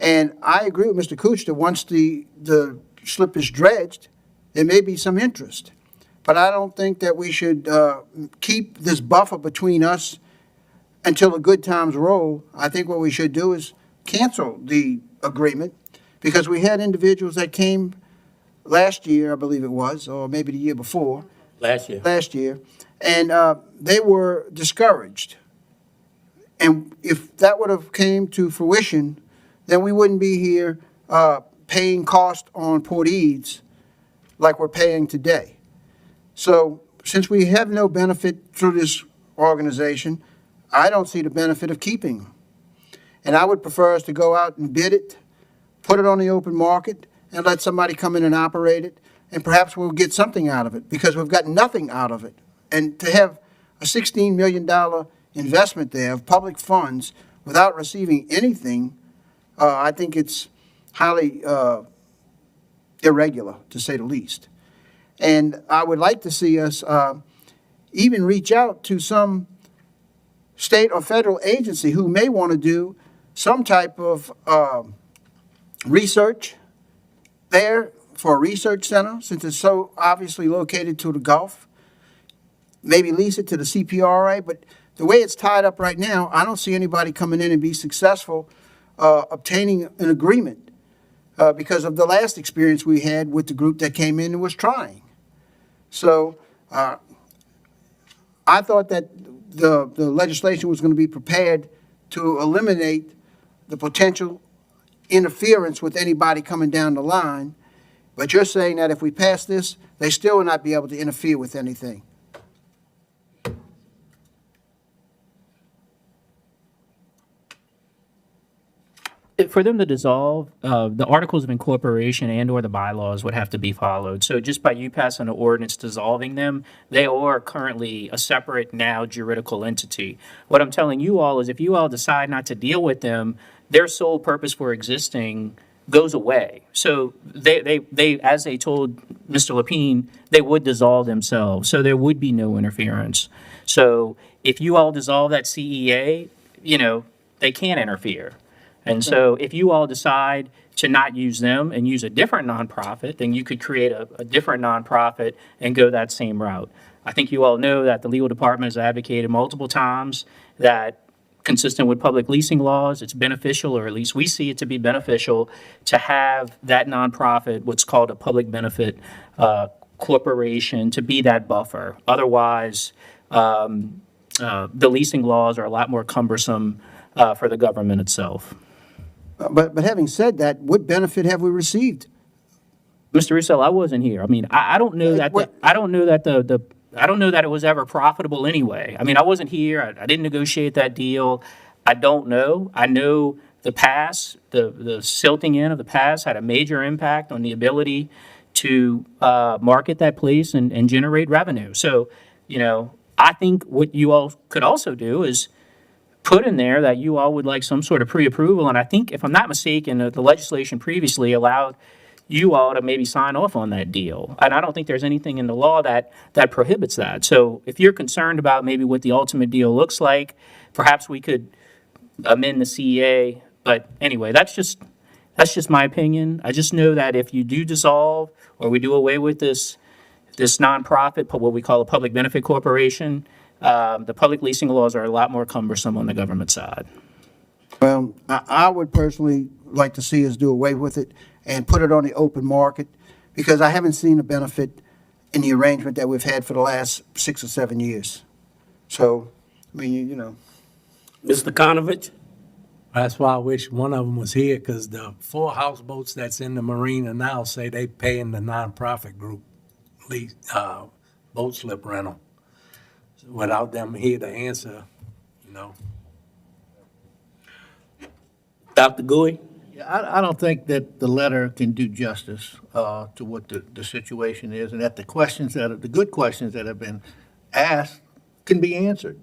And I agree with Mr. Kuchar that once the slip is dredged, there may be some interest. But I don't think that we should keep this buffer between us until the good times roll. I think what we should do is cancel the agreement, because we had individuals that came last year, I believe it was, or maybe the year before. Last year. And they were discouraged. And if that would have came to fruition, then we wouldn't be here paying cost on Port Eads like we're paying today. So since we have no benefit through this organization, I don't see the benefit of keeping them. And I would prefer us to go out and bid it, put it on the open market, and let somebody come in and operate it, and perhaps we'll get something out of it, because we've got nothing out of it. And to have a $16 million investment there of public funds without receiving anything, I think it's highly irregular, to say the least. And I would like to see us even reach out to some state or federal agency who may want to do some type of research there for a research center, since it's so obviously located to the Gulf. Maybe lease it to the CPRA, but the way it's tied up right now, I don't see anybody coming in and be successful obtaining an agreement because of the last experience we had with the group that came in and was trying. So I thought that the legislation was going to be prepared to eliminate the potential interference with anybody coming down the line, but you're saying that if we pass this, they still will not be able to interfere with anything. For them to dissolve, the articles of incorporation and/or the bylaws would have to be followed. So just by you passing an ordinance dissolving them, they are currently a separate now juridical entity. What I'm telling you all is if you all decide not to deal with them, their sole purpose for existing goes away. So they as they told Mr. Lapine, they would dissolve themselves. So there would be no interference. So if you all dissolve that CEA, they can't interfere. And so if you all decide to not use them and use a different nonprofit, then you could create a different nonprofit and go that same route. I think you all know that the legal department has advocated multiple times that, consistent with public leasing laws, it's beneficial, or at least we see it to be beneficial, to have that nonprofit, what's called a public benefit corporation, to be that buffer. Otherwise, the leasing laws are a lot more cumbersome for the government itself. But having said that, what benefit have we received? Mr. Russo, I wasn't here. I mean, I don't know that I don't know that it was ever profitable anyway. I mean, I wasn't here. I didn't negotiate that deal. I don't know. I know the pass, the silting in of the pass had a major impact on the ability to market that place and generate revenue. So, I think what you all could also do is put in there that you all would like some sort of pre-approval. And I think, if I'm not mistaken, the legislation previously allowed you all to maybe sign off on that deal. And I don't think there's anything in the law that prohibits that. So if you're concerned about maybe what the ultimate deal looks like, perhaps we could amend the CEA. But anyway, that's just my opinion. I just know that if you do dissolve or we do away with this nonprofit, what we call a public benefit corporation, the public leasing laws are a lot more cumbersome on the government side. Well, I would personally like to see us do away with it and put it on the open market, because I haven't seen a benefit in the arrangement that we've had for the last 6 or 7 years. So, I mean, you know. Mr. Konovich? That's why I wish one of them was here, because the 4 houseboats that's in the marina now say they paying the nonprofit group lease, boat slip rental. Without them here to answer, you know. Dr. Gui? Yeah, I don't think that the letter can do justice to what the situation is, and that the good questions that have been asked can be answered.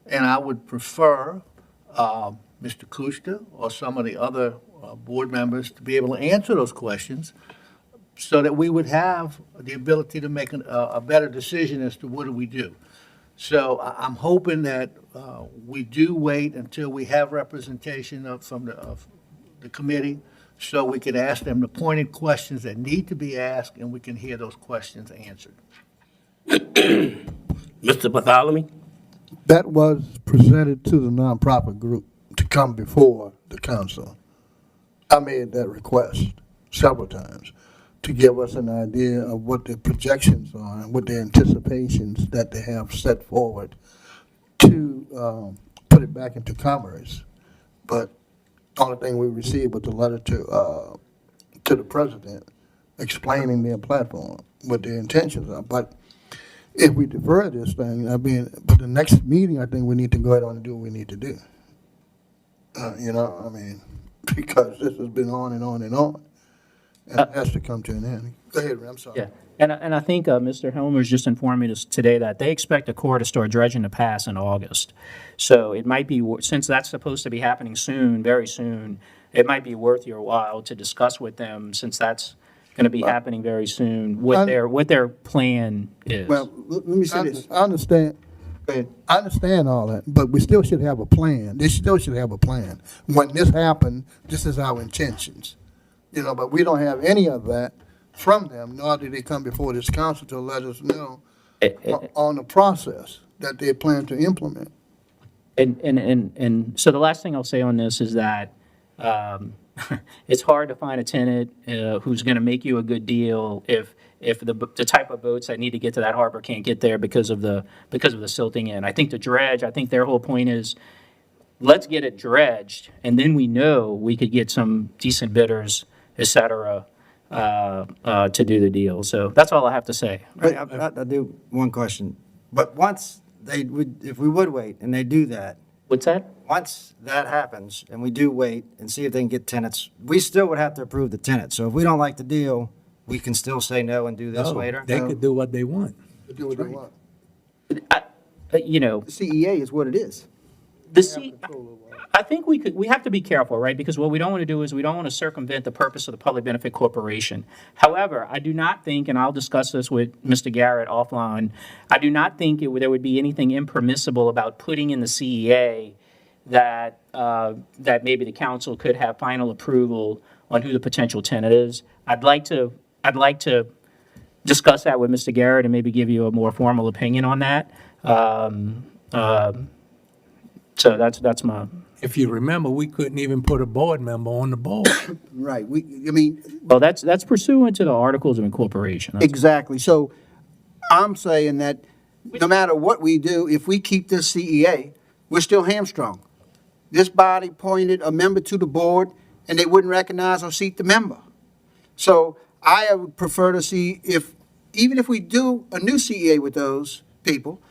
And I would prefer Mr. Kushta or some of the other board members to be able to answer those questions so that we would have the ability to make a better decision as to what do we do. So I'm hoping that we do wait until we have representation from the committee, so we can ask them the pointed questions that need to be asked, and we can hear those questions answered. Mr. Bartholomew? That was presented to the nonprofit group to come before the council. I made that request several times to give us an idea of what the projections are and what the anticipations that they have set forward to put it back into commerce. But only thing we received was a letter to the president explaining their platform, what their intentions are. But if we defer this thing, but the next meeting, I think we need to go ahead on and do what we need to do. Because this has been on and on and on, and it has to come to an end. Go ahead, Ray, I'm sorry. Yeah, and I think Mr. Helmer's just informed me today that they expect the Corps to start dredging the pass in August. So it might be, since that's supposed to be happening soon, very soon, it might be worth your while to discuss with them, since that's going to be happening very soon, what their plan is. Well, let me say this. I understand. Go ahead. I understand all that, but we still should have a plan. They still should have a plan. When this happened, this is our intentions. But we don't have any of that from them, nor did they come before this council to let us know on the process that they plan to implement. And so the last thing I'll say on this is that it's hard to find a tenant who's going to make you a good deal if the type of boats that need to get to that harbor can't get there because of the silting in. I think the dredge, I think their whole point is, let's get it dredged, and then we know we could get some decent bidders, et cetera, to do the deal. So that's all I have to say. I do one question. But once if we would wait and they do that, What's that? once that happens and we do wait and see if they can get tenants, we still would have to approve the tenant. So if we don't like the deal, we can still say no and do this later? They could do what they want. To do what they want. The CEA is what it is. I think we have to be careful, right? Because what we don't want to do is we don't want to circumvent the purpose of the Public Benefit Corporation. However, I do not think, and I'll discuss this with Mr. Garrett offline, I do not think there would be anything impermissible about putting in the CEA that maybe the council could have final approval on who the potential tenant is. I'd like to discuss that with Mr. Garrett and maybe give you a more formal opinion on that. So that's my. If you remember, we couldn't even put a board member on the board. Right. Well, that's pursuant to the Articles of Incorporation. Exactly. So I'm saying that no matter what we do, if we keep this CEA, we're still hamstrung. This body appointed a member to the board, and they wouldn't recognize or seat the member. So I would prefer to see even if we do a new CEA with those people,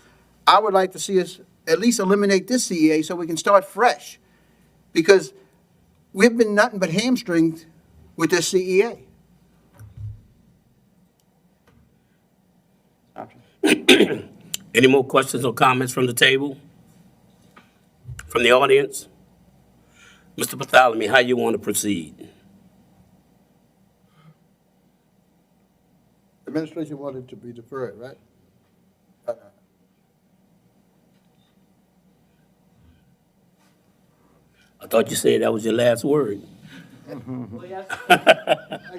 I would like to see us at least eliminate this CEA so we can start fresh. Because we've been nothing but hamstringed with this CEA. Any more questions or comments from the table? From the audience? Mr. Bartholomew, how you want to proceed? Administration wanted to be deferred, right? I thought you said that was your last word. Like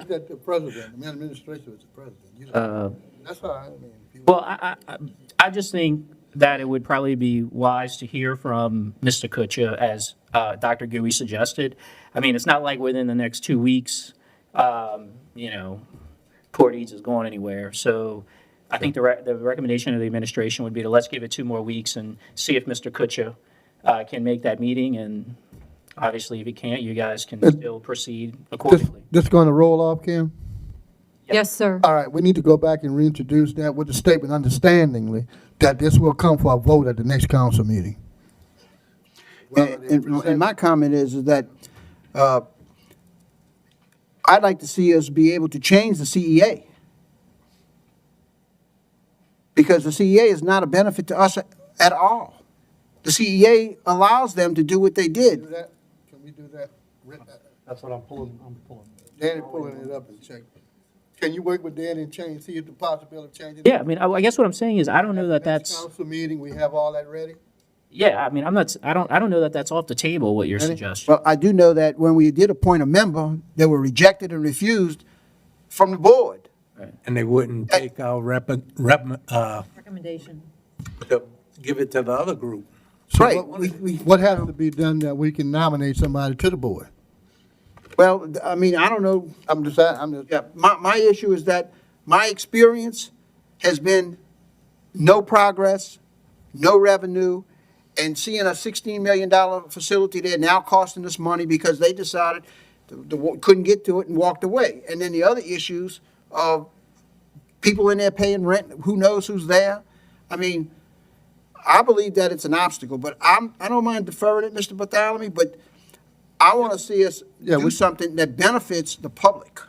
that the president, the administration is the president. That's how I mean. Well, I just think that it would probably be wise to hear from Mr. Kutcha, as Dr. Gui suggested. I mean, it's not like within the next 2 weeks, Port Eads is going anywhere. So I think the recommendation of the administration would be to let's give it 2 more weeks and see if Mr. Kutcha can make that meeting. And obviously, if he can't, you guys can still proceed accordingly. This going to roll off, Kim? Yes, sir. All right, we need to go back and reintroduce that with the statement understandingly that this will come for a vote at the next council meeting. And my comment is that I'd like to see us be able to change the CEA. Because the CEA is not a benefit to us at all. The CEA allows them to do what they Do did. that? Can we do that? That's what I'm pulling. Danny pulling it up and check. Can you work with Danny and change, see if the possibility of changing? Yeah, I mean, I guess what I'm saying is I don't know that Next that's, council meeting, we have all that ready? yeah, I mean, I don't know that that's off the table, what you're suggesting. Well, I do know that when we did appoint a member, they were rejected and refused from the board. And they wouldn't take our Recommendation. give it to the other group. So Right. what has to be done that we can nominate somebody to the board? Well, I mean, I don't know. Yeah, my issue is that my experience has been no progress, no revenue, and seeing a $16 million facility there now costing us money because they decided couldn't get to it and walked away. And then the other issues of people in there paying rent, who knows who's there? I mean, I believe that it's an obstacle, but I don't mind deferring it, Mr. Bartholomew, but I want to see us do something that benefits the public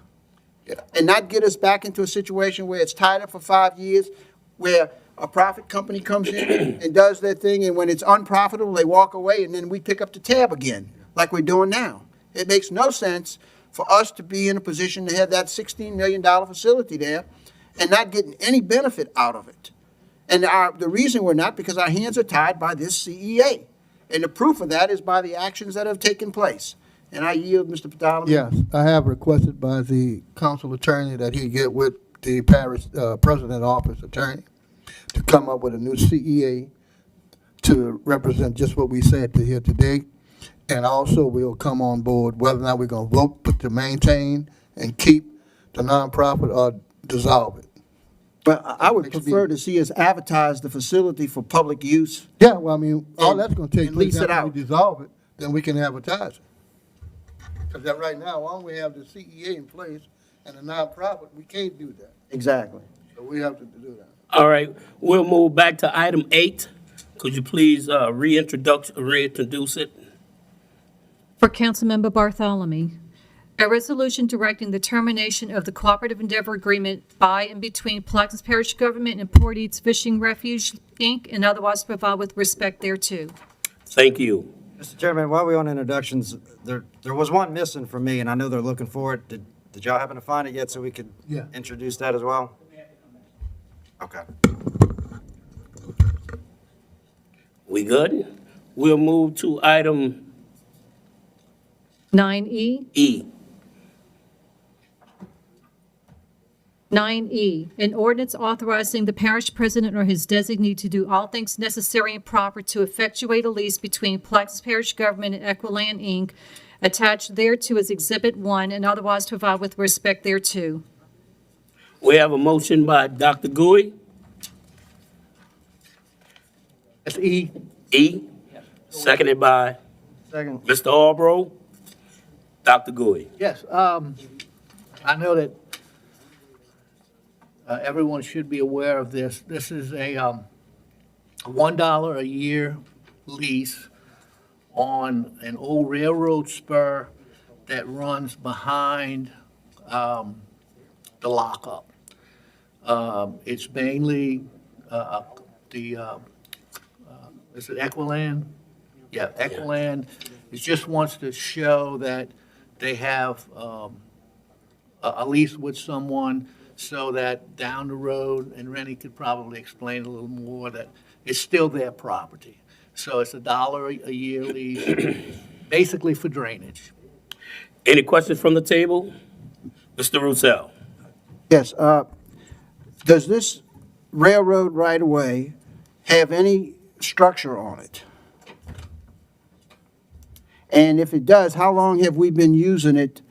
and not get us back into a situation where it's tied up for 5 years, where a profit company comes in and does their thing, and when it's unprofitable, they walk away, and then we pick up the tab again, like we're doing now. It makes no sense for us to be in a position to have that $16 million facility there and not getting any benefit out of it. And the reason we're not, because our hands are tied by this CEA. And the proof of that is by the actions that have taken place. And I yield, Mr. Bartholomew. Yes, I have requested by the council attorney that he get with the parish president office attorney to come up with a new CEA to represent just what we said here today. And also, we'll come on board whether or not we're going to vote to maintain and keep the nonprofit or dissolve it. But I would prefer to see us advertise the facility for public use. Yeah, well, I mean, all that's going to take And place lease it after we out. dissolve it, then we can advertise it. Because that right now, while we have the CEA in place and the nonprofit, we can't do that. Exactly. So we have to do that. All right, we'll move back to item 8. Could you please reintroduce it? For Councilmember Bartholomew, a resolution directing the termination of the cooperative endeavor agreement by and between Plaquemines Parish Government and Port Eats Fishing Refuge, Inc., and otherwise provide with respect thereto. Thank you. Mr. Chairman, while we're on introductions, there was one missing from me, and I know they're looking for it. Did y'all happen to find it yet so we could introduce that as well? Okay. We good? We'll move to item 9E. E. 9E, an ordinance authorizing the parish president or his designee to do all things necessary and proper to effectuate a lease between Plaquemines Parish Government and Equiland, Inc., attached thereto as Exhibit 1, and otherwise provide with respect thereto. We have a motion by Dr. Gui. That's E. E. Seconded by Second. Mr. Albro. Dr. Gui. Yes, I know that everyone should be aware of this. This is a $1 a year lease on an old railroad spur that runs behind the lockup. It's mainly is it Equiland? Yeah, Equiland. It just wants to show that they have a lease with someone so that down the road, and Rennie could probably explain a little more, that it's still their property. So it's $1 a year lease, basically for drainage. Any questions from the table? Mr. Roussel. Yes, does this railroad right-of-way have any structure on it? And if it does, how long have we been using it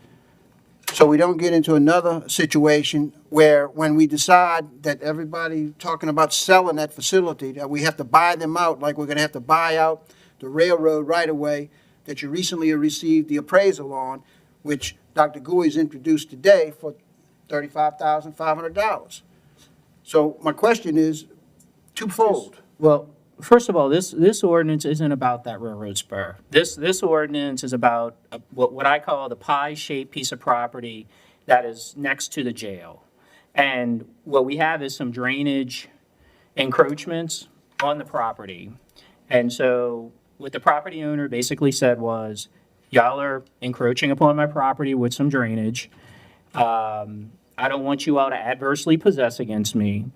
So we don't get into another situation where when we decide that everybody talking about selling that facility, that we have to buy them out, like we're gonna have to buy out the railroad right away that you recently received the appraisal on, which Dr. Guy's introduced today for $35,500. So my question is twofold. Well, first of all, this ordinance isn't about that railroad spur. This ordinance is about what I call the pie-shaped piece of property that is next to the jail. And what we have is some drainage encroachments on the property. And so what the property owner basically said was, y'all are encroaching upon my property with some drainage. I don't want you all to adversely possess against me.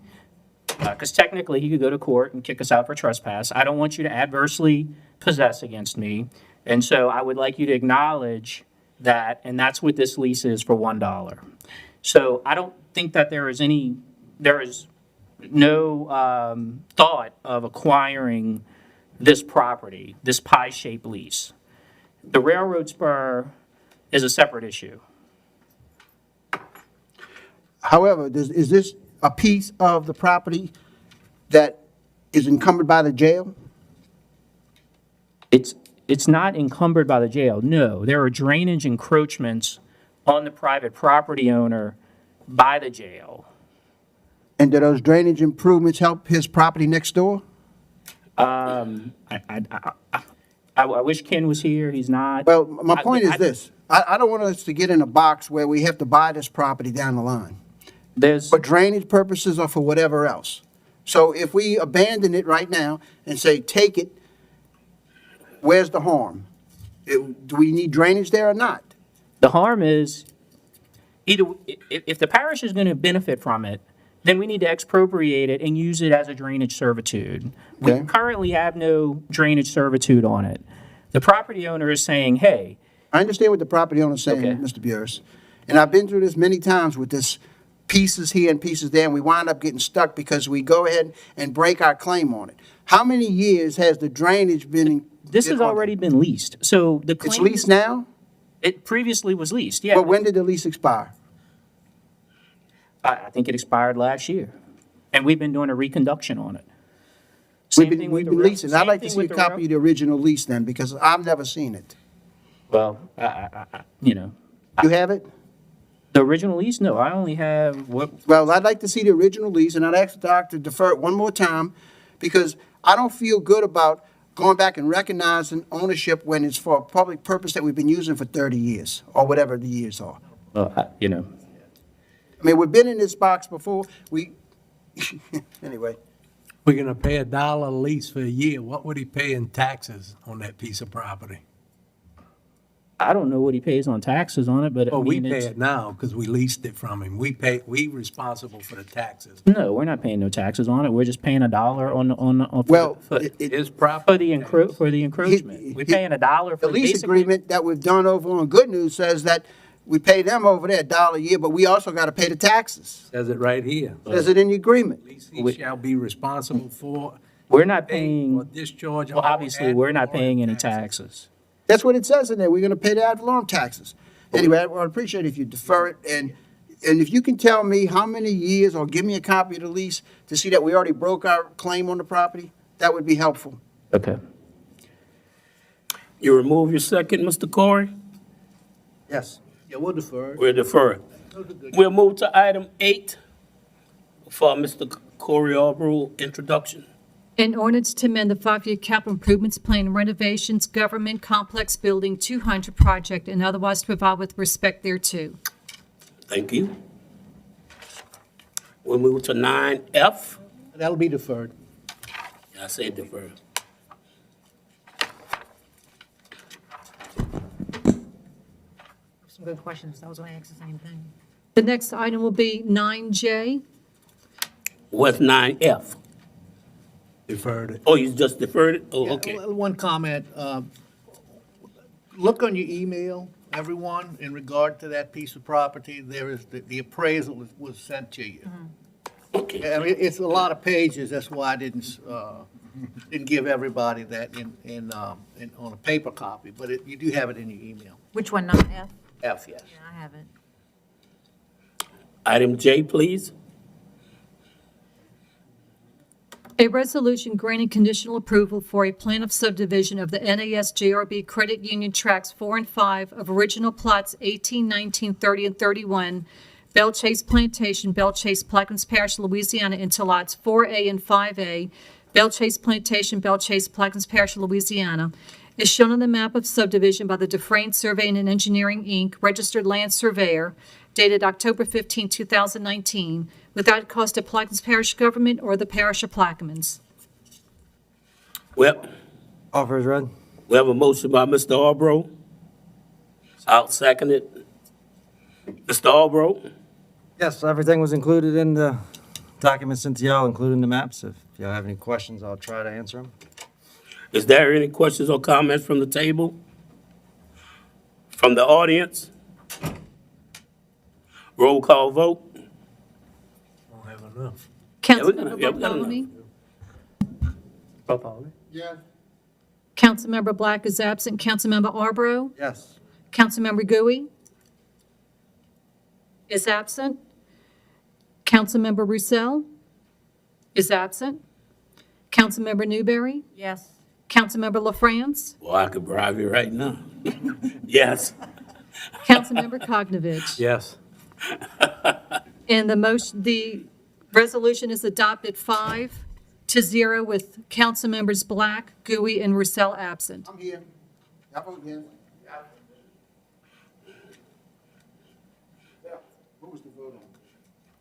Because technically, he could go to court and kick us out for trespass. I don't want you to adversely possess against me. And so I would like you to acknowledge that, and that's what this lease is for $1. So I don't think that there is no thought of acquiring this property, this pie-shaped lease. The railroad spur is a separate issue. However, is this a piece of the property that is encumbered by the jail? It's not encumbered by the jail, no. There are drainage encroachments on the private property owner by the jail. And do those drainage improvements help his property next door? I wish Ken was here, he's not. Well, my point is this. I don't want us to get in a box where we have to buy this property down the line for drainage purposes or for whatever else. So if we abandon it right now and say, take it, where's the harm? Do we need drainage there or not? The harm is, either, if the parish is going to benefit from it, then we need to expropriate it and use it as a drainage servitude. We Okay. currently have no drainage servitude on it. The property owner is saying, hey, I understand what the property owner's saying, Okay. Mr. Burris. And I've been through this many times with this pieces here and pieces there, and we wind up getting stuck because we go ahead and break our claim on it. How many years has the drainage been? this has already been leased. So the It's claim. leased now? It previously was leased, yeah. But when did the lease expire? I think it expired last year. And we've been doing a reconduction on it. We've Same thing with been the rail- leasing. I'd same like to thing see a with the rail- copy of the original lease then, because I've never seen it. Well, you know, You have it? the original lease, no, I only have what, Well, I'd like to see the original lease, and I'd ask the doc to defer it one more time, because I don't feel good about going back and recognizing ownership when it's for a public purpose that we've been using for 30 years, or whatever the years are. you know. I mean, we've been in this box before, anyway. We're gonna pay $1 a lease for a year. What would he pay in taxes on that piece of property? I don't know what he pays on taxes on it, but I Well, we mean, pay it's, it now because we leased it from him. We responsible for the taxes. no, we're not paying no taxes on it. We're just paying $1 on. Well, for His property. for the encroachment. We're paying $1 for The lease basically- agreement that we've done over on Good News says that we pay them over there $1 a year, but we also got to pay the taxes. Says it right here. Says it in the agreement. Lease he shall be responsible for. We're not Or paying, discharge. well, all obviously, ad we're not valorem paying any Oh, taxes. taxes. That's what it says in there. We're going to pay the ad valorem taxes. Anyway, I would appreciate if you defer it, and if you can tell me how many years, or give me a copy of the lease to see that we already broke our claim on the property, that would be helpful. Okay. You remove your second, Mr. Corey? Yes. Yeah, we'll defer it. We'll defer it. We'll move to item 8 for Mr. Corey Arborough introduction. An ordinance to amend the 5-year capital improvements plan renovations government complex building 200 project and otherwise to provide with respect thereto. Thank you. We'll move to 9F. That'll be deferred. I say defer. Some good questions. I was going to ask the same thing. The next item will be 9J. What's 9F? Deferred it. Oh, you just deferred it? Oh, Yeah, okay. One comment, look on your email, everyone, in regard to that piece of property, there is, the appraisal was sent to you. Okay. I mean, it's a lot of pages, that's why I didn't give everybody that on a paper copy, but you do have it in your email. Which one, not F? F, yes. Yeah, I have it. Item J, please. A resolution granting conditional approval for a plan of subdivision of the NASJRB Credit Union Tracts 4 and 5 of original plots 18, 19, 30, and 31, Belle Chase Plantation, Belle Chase, Plaquemines Parish, Louisiana, into lots 4A and 5A, Belle Chase Plantation, Belle Chase, Plaquemines Parish, Louisiana, is shown on the map of subdivision by the Dufresne Surveying and Engineering, Inc., registered land surveyor, dated October 15, 2019, without cost to Plaquemines Parish government or the parish of Plaquemines. Well, Offer is read. we have a motion by Mr. Albro. I'll second it. Mr. Albro? Yes, everything was included in the document sent to y'all, including the maps. If y'all have any questions, I'll try to answer them. Is there any questions or comments from the table? From the audience? Roll call vote. Don't have enough. Councilmember yeah, we got Bartholomew? Yeah. Councilmember Black is absent. Councilmember Arbro? Yes. Councilmember Gui is absent. Councilmember Roussel is absent. Councilmember Newberry? Yes. Councilmember LaFrance? Well, I could bribe you right now. Yes. Councilmember Cognovich? Yes. And the resolution is adopted 5-0 with Councilmembers Black, Gui, and Roussel absent. I'm here. Y'all vote yes. Yeah. What was the vote on?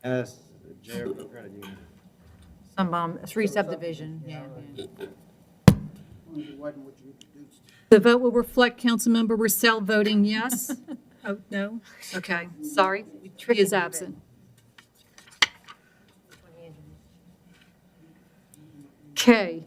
And that's JRB Credit Union. Some, 3 subdivision, yeah. It wasn't what you introduced. The vote will reflect Councilmember Roussel voting yes. Oh, no? Okay, sorry. He is absent. K,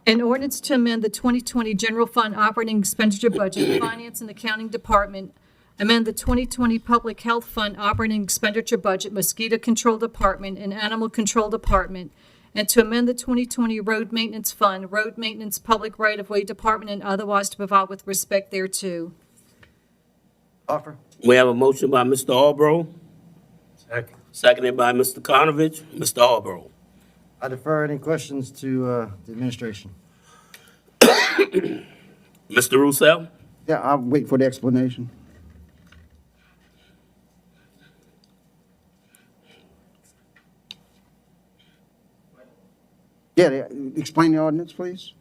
an ordinance to amend the 2020 General Fund Operating Expenditure Budget, Finance and Accounting Department, amend the 2020 Public Health Fund Operating Expenditure Budget, Mosquito Control Department, and Animal Control Department, and to amend the 2020 Road Maintenance Fund, Road Maintenance Public Right-of-Way Department, and otherwise to provide with respect thereto. Offer. We have a motion by Mr. Albro, Second. seconded by Mr. Konovich. Mr. Albro? I defer any questions to the administration. Mr. Roussel? Yeah, I'll wait for the explanation. Yeah, explain the ordinance, please.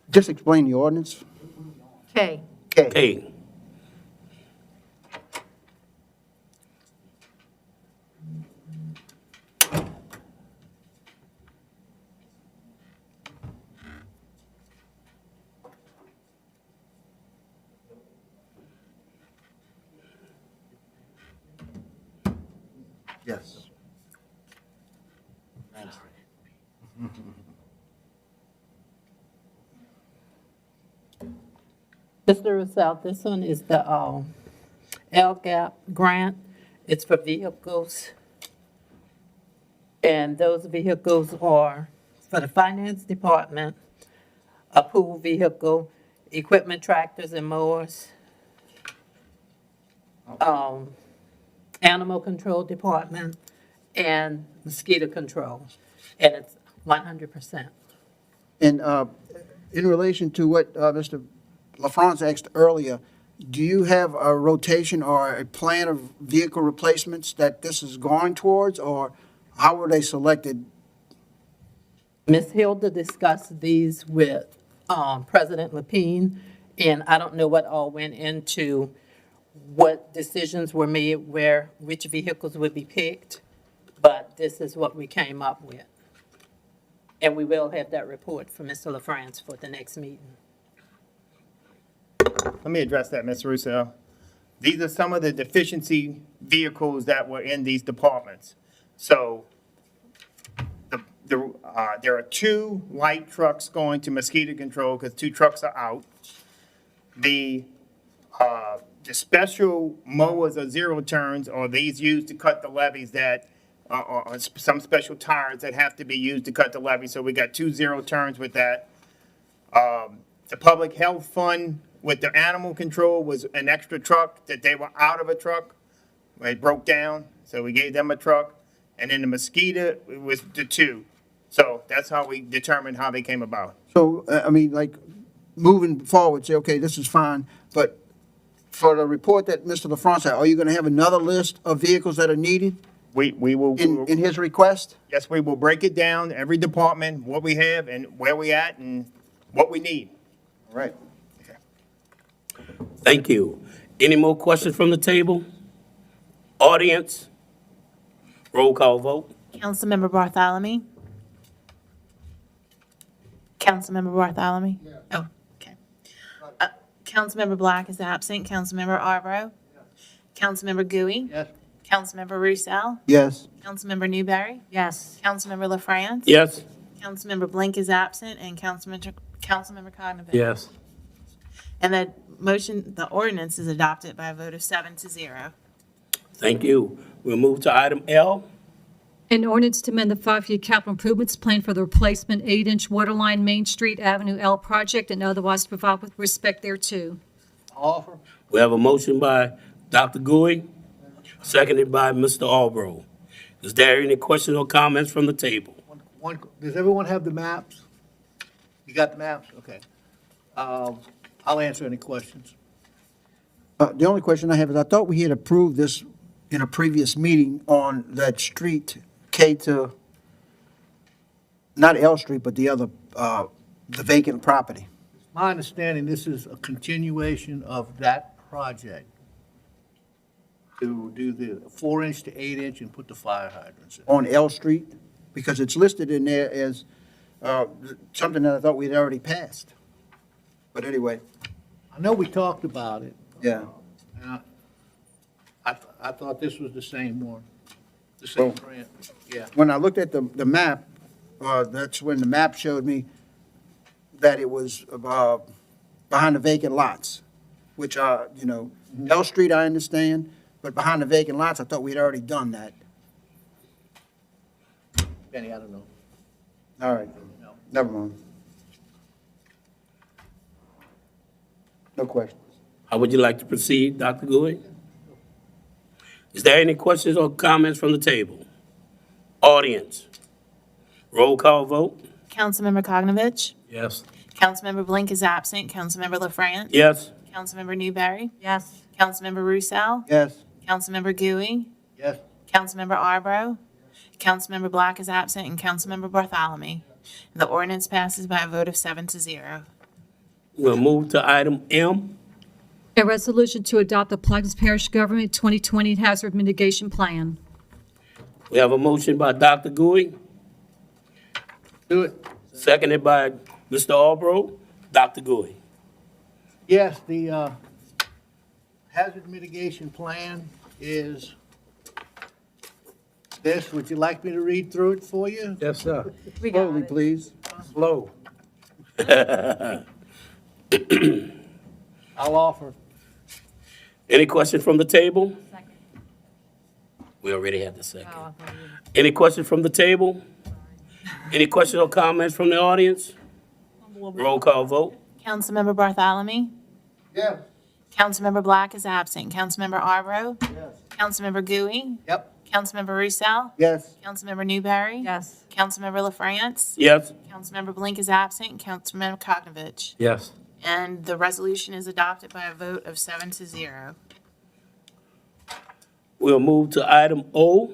Just explain the ordinance. K. Okay. K. Yes. Mr. Roussel, this one is the LGAP grant. It's for vehicles. And those vehicles are for the finance department, a pool vehicle, equipment, tractors and mowers, animal control department, and mosquito control. And it's 100%. And in relation to what Mr. LaFrance asked earlier, do you have a rotation or a plan of vehicle replacements that this is going towards, or how were they selected? Ms. Hilda discussed these with President Lapine, and I don't know what all went into what decisions were made where which vehicles would be picked, but this is what we came up with. And we will have that report from Mr. LaFrance for the next meeting. Let me address that, Ms. Russo. These are some of the deficiency vehicles that were in these departments. So there are 2 light trucks going to mosquito control because 2 trucks are out. The special mowers or zero turns are these used to cut the levees that are some special tires that have to be used to cut the levee. So we got 2 zero turns with that. The public health fund with the animal control was an extra truck, that they were out of a truck. It broke down, so we gave them a truck. And then the mosquito, it was the two. So that's how we determined how they came about. So, I mean, like, moving forward, say, okay, this is fine, but for the report that Mr. LaFrance had, are you gonna have another list of vehicles that are needed We will. in his request? Yes, we will break it down, every department, what we have and where we at and what we need. All right. Thank you. Any more questions from the table? Audience? Roll call vote. Councilmember Bartholomew? Councilmember Bartholomew? Oh, okay. Councilmember Black is absent. Councilmember Arbro? Councilmember Gooey? Yes. Councilmember Roussel? Yes. Councilmember Newberry? Yes. Councilmember LaFrance? Yes? Councilmember Blink is absent, and Councilmember Cognavant. Yes. And the ordinance is adopted by a vote of 7-0. Thank you. We'll move to item L. An ordinance to amend the five-year capital improvements plan for the replacement 8-inch waterline Main Street Avenue L project and otherwise provide with respect thereto. Offer. We have a motion by Dr. Gouy, seconded by Mr. Albro. Is there any questions or comments from the table? Does everyone have the maps? You got the maps? Okay. I'll answer any questions. The only question I have is, I thought we had approved this in a previous meeting on that street, not L Street, but the other, the vacant property. My understanding, this is a continuation of that project to do the 4-inch to 8-inch and put the fire hydrants in. On L Street, because it's listed in there as something that I thought we'd already passed. But anyway, I know we talked about it. yeah. And I thought this was the same one, the same Well- grant. Yeah. When I looked at the map, that's when the map showed me that it was behind the vacant lots, which are, L Street, I understand, but behind the vacant lots, I thought we'd already done that. Benny, I don't know. All right, No. never mind. No questions. How would you like to proceed, Dr. Gouy? Is there any questions or comments from the table? Audience? Roll call vote? Councilmember Cognavant? Yes. Councilmember Blink is absent. Councilmember LaFrance? Yes? Councilmember Newberry? Yes. Councilmember Roussel? Yes. Councilmember Gooey? Yes. Councilmember Arbro? Councilmember Black is absent, and Councilmember Bartholomew. The ordinance passes by a vote of 7-0. We'll move to item M. A resolution to adopt the Plaquemines Parish Government 2020 Hazard Mitigation Plan. We have a motion by Dr. Gouy, Do it. seconded by Mr. Albro. Dr. Gouy. Yes, the hazard mitigation plan is this. Would you like me to read through it for you? Yes, sir. Slowly, please. Slow. I'll offer. Any question from the table? We already had the second. Any questions from the table? Any questions or comments from the audience? Roll call vote? Councilmember Bartholomew? Yes. Councilmember Black is absent. Councilmember Arbro? Yes. Councilmember Gooey? Yep. Councilmember Roussel? Yes. Councilmember Newberry? Yes. Councilmember LaFrance? Yes? Councilmember Blink is absent. Councilmember Cognavant. Yes. And the resolution is adopted by a vote of 7-0. We'll move to item O.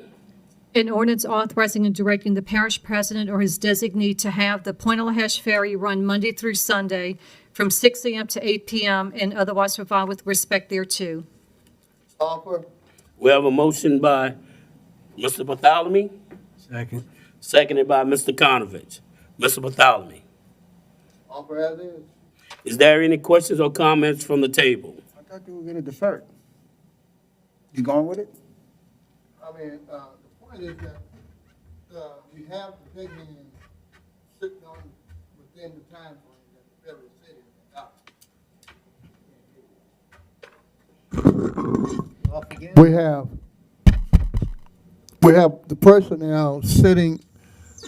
An ordinance authorizing and directing the parish president or his designee to have the Point Lahash Ferry run Monday through Sunday from 6 a.m. to 8 p.m. and otherwise provide with respect thereto. Offer. We have a motion by Mr. Bartholomew, Second. seconded by Mr. Conovich. Mr. Bartholomew, Offer as is. is there any questions or comments from the table? I thought you were gonna defer it. You going with it? I mean, the point is that, we have the big man sitting on within the time frame that the federal city adopted. Off again? We have the personnel sitting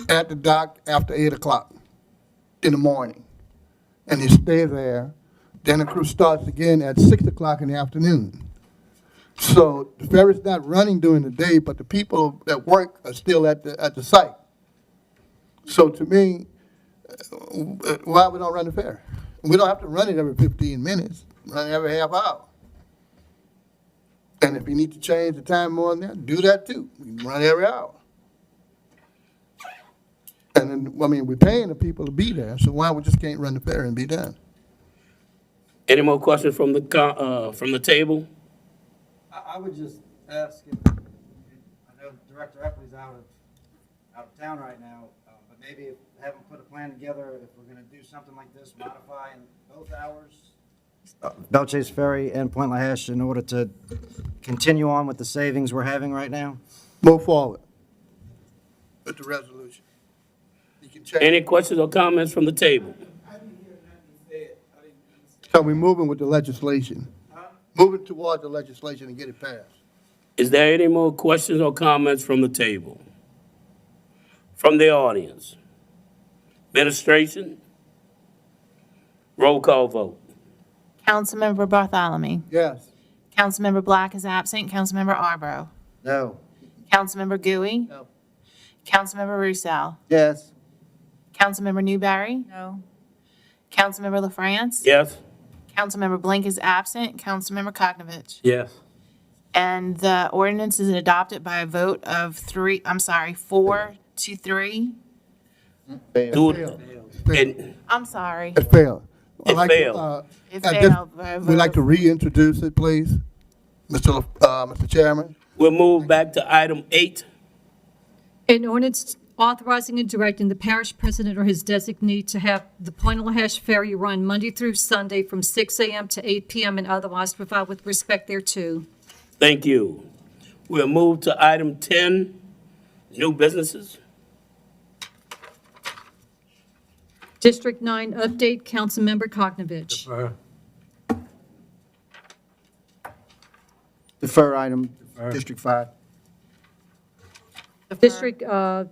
at the dock after 8 o'clock in the morning. And they stay there Then the cruise starts again at 6 o'clock in the afternoon. So the ferry's not running during the day, but the people that work are still at the site. So to me, why we don't run the ferry? We don't have to run it every 15 minutes, run it every half hour. And if you need to change the time more than that, do that too. We can run it every hour. And then, I mean, we're paying the people to be there, so why we just can't run the ferry and be done? Any more questions from the table? I would just ask if, I know Director Epley's out of town right now, but maybe have him put a plan together if we're gonna do something like this, modifying both hours. Belle Chase Ferry and Point LaHash in order to continue on with the savings we're having right now? Move forward with the resolution. You can change. Any questions or comments from the table? So we're moving with the legislation. Moving towards the legislation and get it passed. Is there any more questions or comments from the table? From the audience? Administration? Roll call vote. Councilmember Bartholomew. Yes. Councilmember Black is absent. Councilmember Arbro. No. Councilmember Gooey. No. Councilmember Roussel. Yes. Councilmember Newberry. No. Councilmember LaFrance. Yes? Councilmember Blink is absent. Councilmember Koknovich. Yes. And the ordinance is adopted by a vote of 4 to 3. Do it. And I'm sorry. It failed. I'd It like to, failed. It I just- failed by a We'd like vote. to reintroduce it, please, Mr. Chairman. we'll move back to item 8. An ordinance authorizing and directing the parish president or his designee to have the Point LaHash Ferry run Monday through Sunday from 6 a.m. to 8 p.m. and otherwise provide with respect thereto. Thank you. We'll move to item 10, new businesses. District 9 update, Councilmember Koknovich. Defer item, District 5. District 1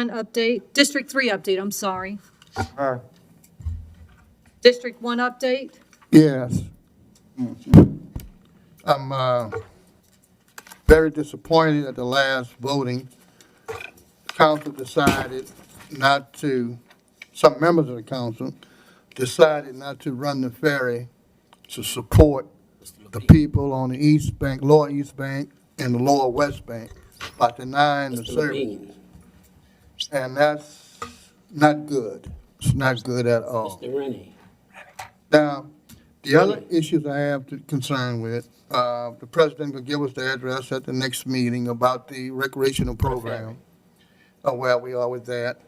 update, District 3 update, I'm sorry. District 1 update, Yes. I'm very disappointed at the last voting. Council decided not to, some members of the council decided not to run the ferry to support the people on the East Bank, Lower East Bank, and the Lower West Bank by denying the Mr. service. Levine. And that's not good. It's not good at all. Mr. Rennie. Now, the other issues I have to concern with, the president will give us the address at the next meeting about the recreational program, where we are with that,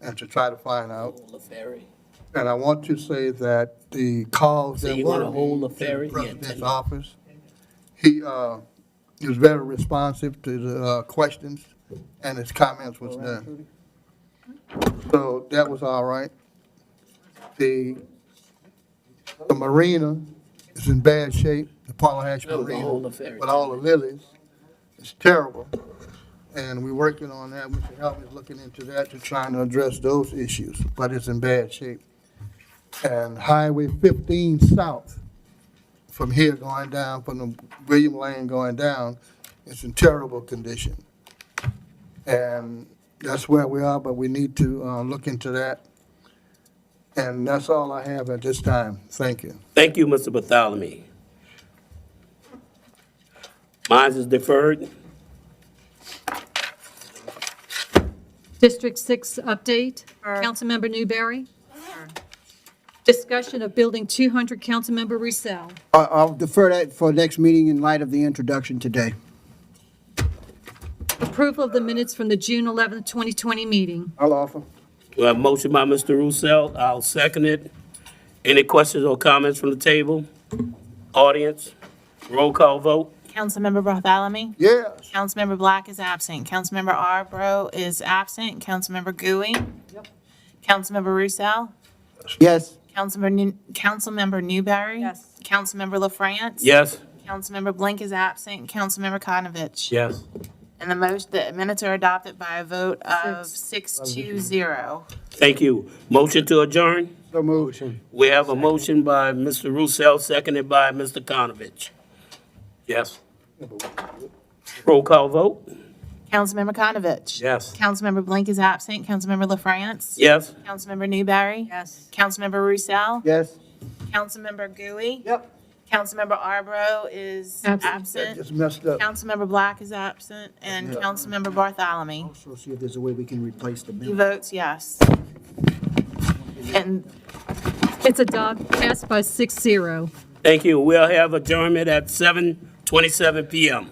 and to try to find out. Hold the ferry. And I want to say that the calls So that you were wanna hold the made to ferry? the Yeah, president's tell me. office, he was very responsive to the questions, and his comments was done. So that was all right. The marina is in bad shape, the Point LaHash Hold Marina, the ferry. with all the lilies. It's terrible. And we're working on that. Mr. Helm is looking into that to try and address those issues, but it's in bad shape. And Highway 15 South, from here going down, from the William Lane going down, it's in terrible condition. And that's where we are, but we need to look into that. And that's all I have at this time. Thank you. Thank you, Mr. Bartholomew. Mine is deferred. District 6 update, Councilmember Newberry. Discussion of Building 200, Councilmember Roussel. I'll defer that for next meeting in light of the introduction today. Approval of the minutes from the June 11th, 2020 meeting. I'll offer. We have a motion by Mr. Roussel. I'll second it. Any questions or comments from the table? Audience? Roll call vote. Councilmember Bartholomew. Yes. Councilmember Black is absent. Councilmember Arbro is absent. Councilmember Gooey. Councilmember Roussel. Yes. Councilmember Newberry. Yes. Councilmember LaFrance. Yes? Councilmember Blink is absent. Councilmember Koknovich. Yes. And the minutes are adopted by a vote of 6 to 0. Thank you. Motion to adjourn? So moved. We have a motion by Mr. Roussel, seconded by Mr. Konovich. Yes. Roll call vote? Councilmember Konovich. Yes. Councilmember Blink is absent. Councilmember LaFrance. Yes. Councilmember Newberry. Yes. Councilmember Roussel. Yes? Councilmember Gooey. Yep. Councilmember Arbro is Absent. That absent. just messed up. Councilmember Black is absent, and Councilmember Bartholomew. Also see if there's a way we can replace the He bill. votes yes. And It's a dog, passed by 6-0. Thank you. We'll have adjournment at 7:27 PM.